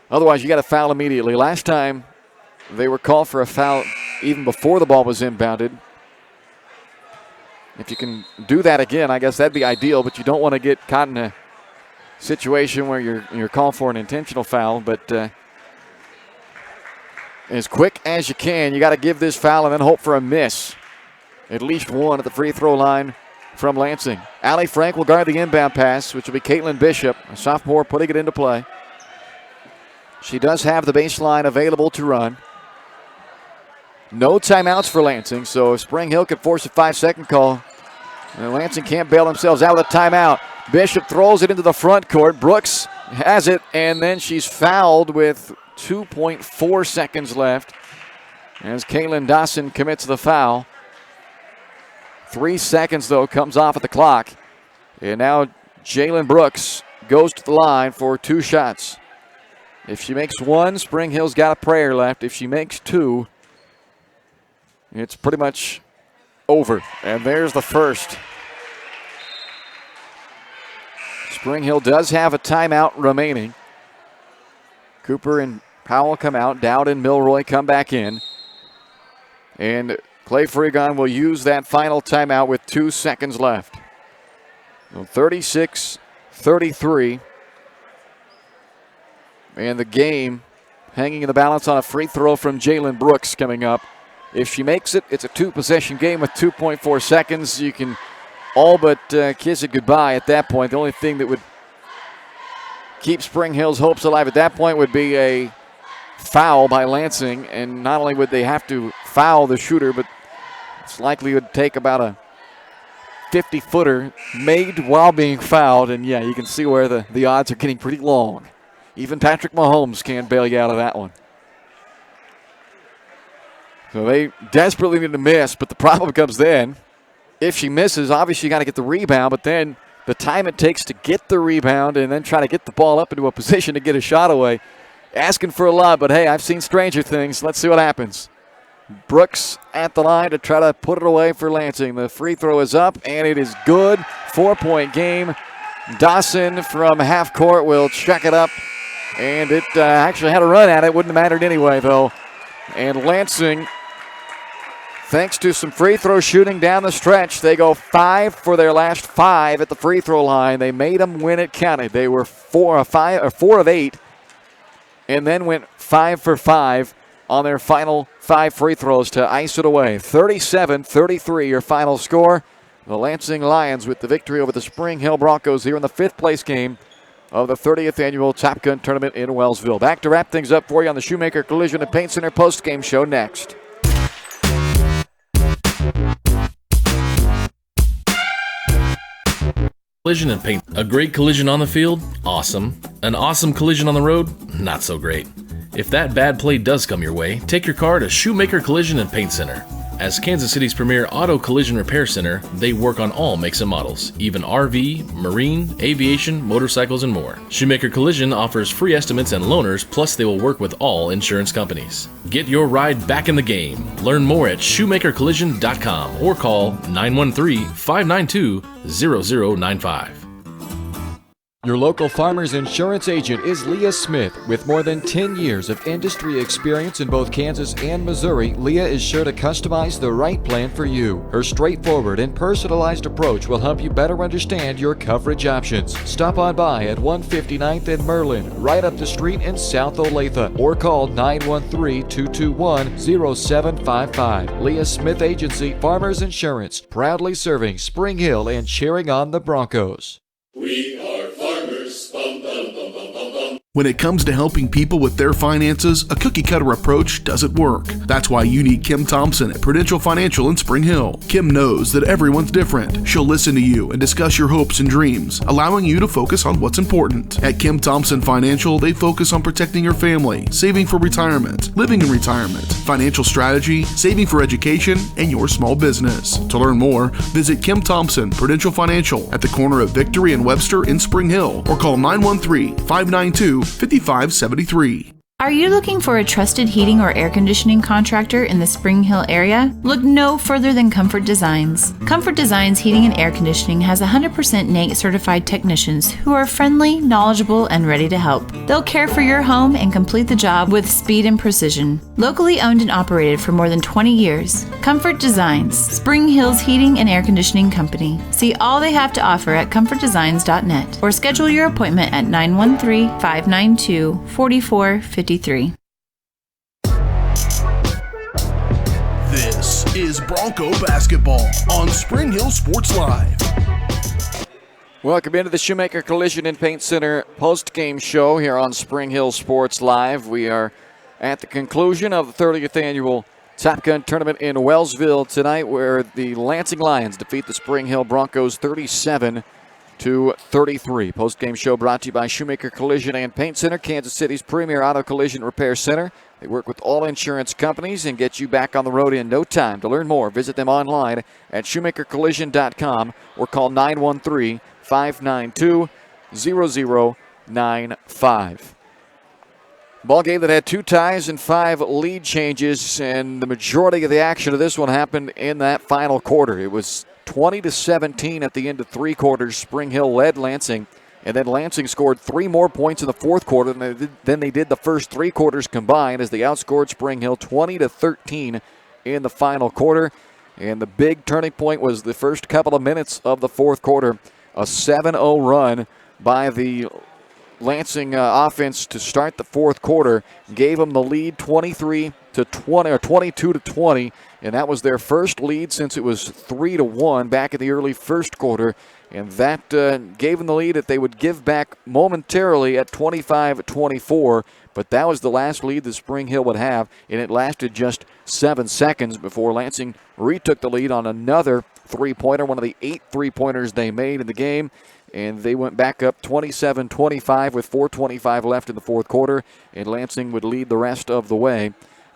otherwise you got to foul immediately. Last time they were called for a foul even before the ball was inbounded. If you can do that again, I guess that'd be ideal, but you don't want to get caught in a situation where you're called for an intentional foul, but as quick as you can, you got to give this foul and then hope for a miss. At least one at the free throw line from Lansing. Allie Frank will guard the inbound pass, which will be Caitlin Bishop, a sophomore, putting it into play. She does have the baseline available to run. No timeouts for Lansing, so if Spring Hill could force a 5-second call, and Lansing can't bail themselves out with a timeout. Bishop throws it into the front court. Brooks has it, and then she's fouled with 2.4 seconds left as Kaylin Dawson commits the foul. 3 seconds, though, comes off at the clock. And now Jalen Brooks goes to the line for 2 shots. If she makes 1, Spring Hill's got a prayer left. If she makes 2, it's pretty much over. And there's the first. Spring Hill does have a timeout remaining. Cooper and Powell come out. Dowd and Milroy come back in. And Clay Fregon will use that final timeout with 2 seconds left. So 36-33. And the game hanging in the balance on a free throw from Jalen Brooks coming up. If she makes it, it's a 2-possession game with 2.4 seconds. You can all but kiss it goodbye at that point. The only thing that would keep Spring Hill's hopes alive at that point would be a foul by Lansing. And not only would they have to foul the shooter, but it's likely it would take about a 50-footer made while being fouled. And, yeah, you can see where the odds are getting pretty long. Even Patrick Mahomes can't bail you out of that one. So they desperately need to miss, but the problem comes then. If she misses, obviously you got to get the rebound, but then the time it takes to get the rebound and then try to get the ball up into a position to get a shot away. Asking for a lot, but hey, I've seen stranger things. Let's see what happens. Brooks at the line to try to put it away for Lansing. The free throw is up, and it is good. 4-point game. Dawson from half court will check it up, and it actually had a run at it. Wouldn't have mattered anyway, though. And Lansing, thanks to some free throw shooting down the stretch, they go 5 for their last 5 at the free throw line. They made them when it counted. They were 4 of 8, and then went 5 for 5 on their final 5 free throws to ice it away. 37-33 your final score. The Lansing Lions with the victory over the Spring Hill Broncos here in the 5th place game of the 30th annual Top Gun Tournament in Wellsville. Back to wrap things up for you on the Shoemaker Collision and Paint Center post-game show next. Collision and paint. A great collision on the field? Awesome. An awesome collision on the road? Not so great. If that bad play does come your way, take your car to Shoemaker Collision and Paint Center. As Kansas City's premier auto collision repair center, they work on all makes and models, even RV, marine, aviation, motorcycles, and more. Shoemaker Collision offers free estimates and loaners, plus they will work with all insurance companies. Get your ride back in the game. Learn more at shoemakercollision.com or call 913-592-0095. Your local Farmers Insurance agent is Leah Smith. With more than 10 years of industry experience in both Kansas and Missouri, Leah is sure to customize the right plan for you. Her straightforward and personalized approach will help you better understand your coverage options. Stop on by at 159th and Merlin, right up the street in South Olathe, or call 913-221-0755. Leah Smith Agency, Farmers Insurance, proudly serving Spring Hill and cheering on the Broncos. We are farmers. Bum, bum, bum, bum, bum, bum. When it comes to helping people with their finances, a cookie-cutter approach doesn't work. That's why you need Kim Thompson at Prudential Financial in Spring Hill. Kim knows that everyone's different. She'll listen to you and discuss your hopes and dreams, allowing you to focus on what's important. At Kim Thompson Financial, they focus on protecting your family, saving for retirement, living in retirement, financial strategy, saving for education, and your small business. To learn more, visit Kim Thompson Prudential Financial at the corner of Victory and Webster in Spring Hill, or call 913-592-5573. Are you looking for a trusted heating or air conditioning contractor in the Spring Hill area? Look no further than Comfort Designs. Comfort Designs Heating and Air Conditioning has 100% NATE certified technicians who are friendly, knowledgeable, and ready to help. They'll care for your home and complete the job with speed and precision. Locally owned and operated for more than 20 years, Comfort Designs, Spring Hill's heating and air conditioning company. See all they have to offer at comfortdesigns.net or schedule your appointment at 913-592-4453. This is Bronco basketball on Spring Hill Sports Live. Welcome into the Shoemaker Collision and Paint Center post-game show here on Spring Hill Sports Live. We are at the conclusion of the 30th annual Top Gun Tournament in Wellsville tonight, where the Lansing Lions defeat the Spring Hill Broncos 37-33. Post-game show brought to you by Shoemaker Collision and Paint Center, Kansas City's premier auto collision repair center. They work with all insurance companies and get you back on the road in no time. To learn more, visit them online at shoemakercollision.com or call 913-592-0095. Ball game that had 2 ties and 5 lead changes, and the majority of the action of this one happened in that final quarter. It was 20-17 at the end of 3 quarters. Spring Hill led Lansing, and then Lansing scored 3 more points in the 4th quarter than they did the first 3 quarters combined, as they outscored Spring Hill 20-13 in the final quarter. And the big turning point was the first couple of minutes of the 4th quarter, a 7-0 run by the Lansing offense to start the 4th quarter gave them the lead 23-20 or 22-20, and that was their first lead since it was 3-1 back in the early 1st quarter, and that gave them the lead that they would give back momentarily at 25-24, but that was the last lead that Spring Hill would have, and it lasted just 7 seconds before Lansing retook the lead on another 3-pointer, one of the 8 3-pointers they made in the game. And they went back up 27-25 with 4:25 left in the 4th quarter. And Lansing would lead the rest of the way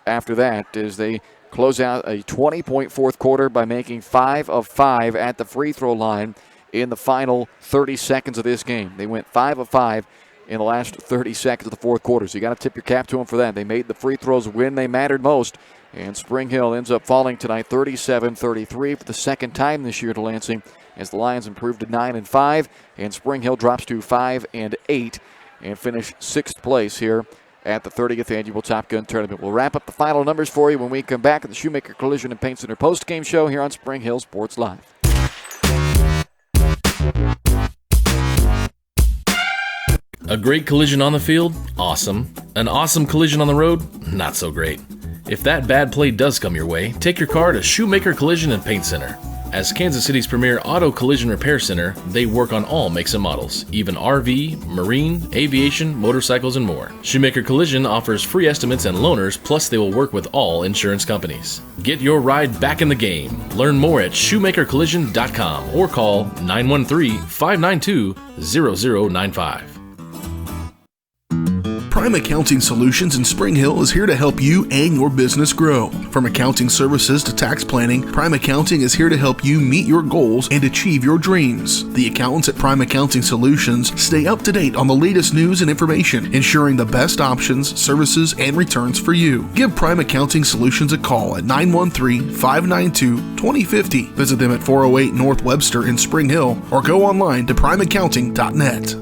after that as they close out a 20-point 4th quarter by making 5 of 5 at the free throw line in the final 30 seconds of this game. They went 5 of 5 in the last 30 seconds of the 4th quarter. So you got to tip your cap to them for that. They made the free throws when they mattered most. And Spring Hill ends up falling tonight 37-33 for the second time this year to Lansing, as the Lions improved to 9-5, and Spring Hill drops to 5-8 and finish 6th place here at the 30th annual Top Gun Tournament. We'll wrap up the final numbers for you when we come back at the Shoemaker Collision and Paint Center post-game show here on Spring Hill Sports Live. A great collision on the field? Awesome. An awesome collision on the road? Not so great. If that bad play does come your way, take your car to Shoemaker Collision and Paint Center. As Kansas City's premier auto collision repair center, they work on all makes and models, even RV, marine, aviation, motorcycles, and more. Shoemaker Collision offers free estimates and loaners, plus they will work with all insurance companies. Get your ride back in the game. Learn more at shoemakercollision.com or call 913-592-0095. Prime Accounting Solutions in Spring Hill is here to help you and your business grow. From accounting services to tax planning, Prime Accounting is here to help you meet your goals and achieve your dreams. The accountants at Prime Accounting Solutions stay up to date on the latest news and information, ensuring the best options, services, and returns for you. Give Prime Accounting Solutions a call at 913-592-2050. Visit them at 408 North Webster in Spring Hill or go online to primeaccounting.net.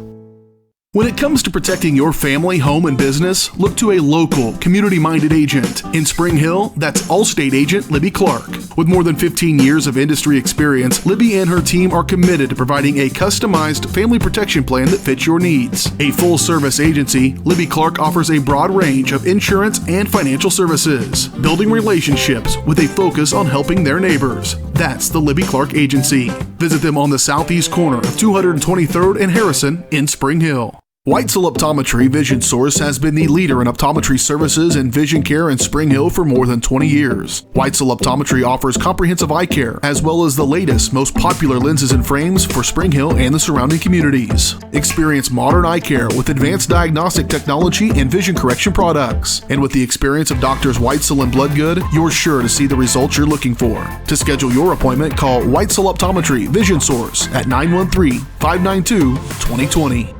When it comes to protecting your family, home, and business, look to a local, community-minded agent. In Spring Hill, that's Allstate agent Libby Clark. With more than 15 years of industry experience, Libby and her team are committed to providing a customized family protection plan that fits your needs. A full-service agency, Libby Clark offers a broad range of insurance and financial services, building relationships with a focus on helping their neighbors. That's the Libby Clark Agency. Visit them on the southeast corner of 223rd and Harrison in Spring Hill. Weitzel Optometry Vision Source has been the leader in optometry services and vision care in Spring Hill for more than 20 years. Weitzel Optometry offers comprehensive eye care, as well as the latest, most popular lenses and frames for Spring Hill and the surrounding communities. Experience modern eye care with advanced diagnostic technology and vision correction products. And with the experience of Doctors Weitzel and Bloodgood, you're sure to see the results you're looking for. To schedule your appointment, call Weitzel Optometry Vision Source at 913-592-2020.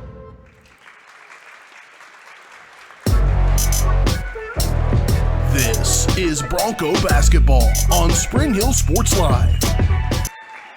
This is Bronco basketball on Spring Hill Sports Live.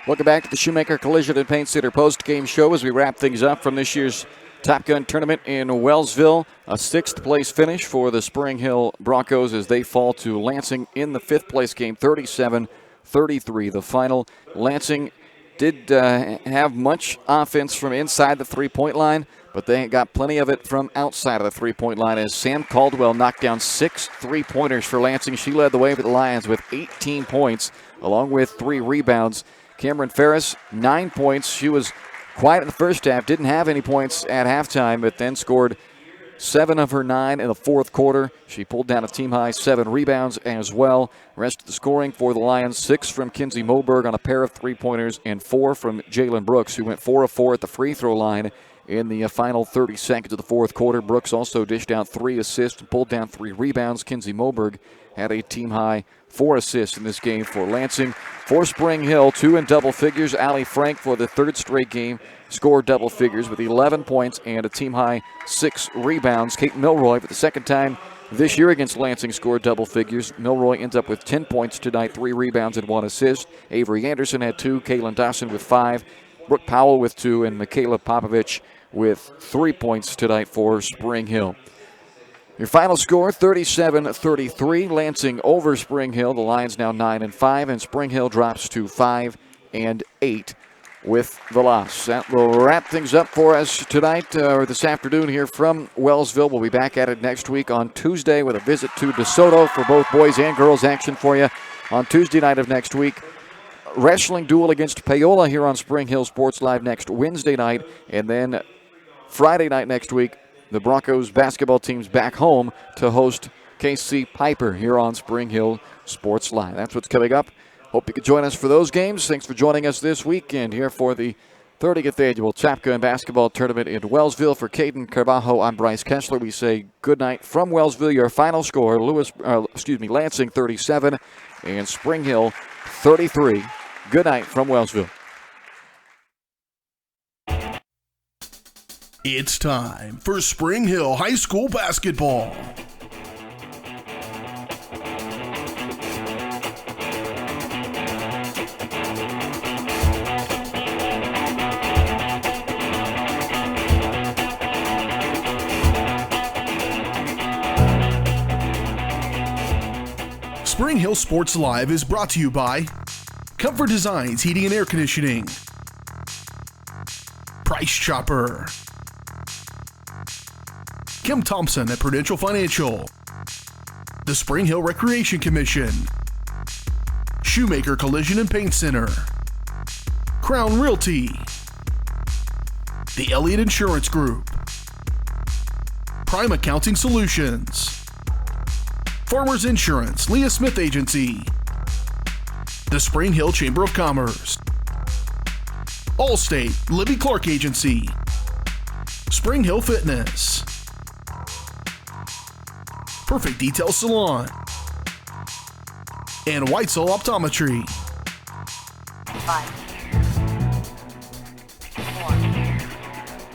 Welcome back to the Shoemaker Collision and Paint Center post-game show as we wrap things up from this year's Top Gun tournament in Wellsville. A 6th place finish for the Spring Hill Broncos as they fall to Lansing in the 5th place game, 37-33. The final. Lansing did have much offense from inside the three-point line, but they got plenty of it from outside of the three-point line as Sam Caldwell knocked down 6 three-pointers for Lansing. She led the way for the Lions with 18 points, along with 3 rebounds. Cameron Ferris, 9 points. She was quiet in the first half, didn't have any points at halftime, but then scored 7 of her 9 in the fourth quarter. She pulled down a team-high 7 rebounds as well. Rest of the scoring for the Lions, 6 from Kinsey Moberg on a pair of three-pointers and 4 from Jalen Brooks, who went 4 of 4 at the free-throw line in the final 30 seconds of the fourth quarter. Brooks also dished out 3 assists and pulled down 3 rebounds. Kinsey Moberg had a team-high 4 assists in this game for Lansing. For Spring Hill, 2 in double figures. Allie Frank, for the 3rd straight game, scored double figures with 11 points and a team-high 6 rebounds. Kate Milroy, for the 2nd time this year against Lansing, scored double figures. Milroy ends up with 10 points tonight, 3 rebounds and 1 assist. Avery Anderson had 2, Kaylin Dawson with 5, Brooke Powell with 2, and Michaela Popovich with 3 points tonight for Spring Hill. Your final score, 37-33. Lansing over Spring Hill. The Lions now 9-5, and Spring Hill drops to 5-8 with the loss. That will wrap things up for us tonight or this afternoon here from Wellsville. We'll be back at it next week on Tuesday with a visit to DeSoto for both boys and girls action for you on Tuesday night of next week. Wrestling duel against Paola here on Spring Hill Sports Live next Wednesday night, and then Friday night next week, the Broncos basketball team's back home to host KC Piper here on Spring Hill Sports Live. That's what's coming up. Hope you could join us for those games. Thanks for joining us this weekend here for the 30th annual Top Gun basketball tournament in Wellsville. For Caden Carvalho, I'm Bryce Kessler. We say good night from Wellsville. Your final score, Lansing 37 and Spring Hill 33. Good night from Wellsville. It's time for Spring Hill High School basketball. Spring Hill Sports Live is brought to you by Comfort Designs Heating and Air Conditioning, Price Chopper, Kim Thompson at Prudential Financial, the Spring Hill Recreation Commission, Shoemaker Collision and Paint Center, Crown Realty, the Elliott Insurance Group, Prime Accounting Solutions, Farmers Insurance, Leah Smith Agency, the Spring Hill Chamber of Commerce, Allstate, Libby Clark Agency, Spring Hill Fitness, Perfect Detail Salon, and Weitzel Optometry. 5, 4,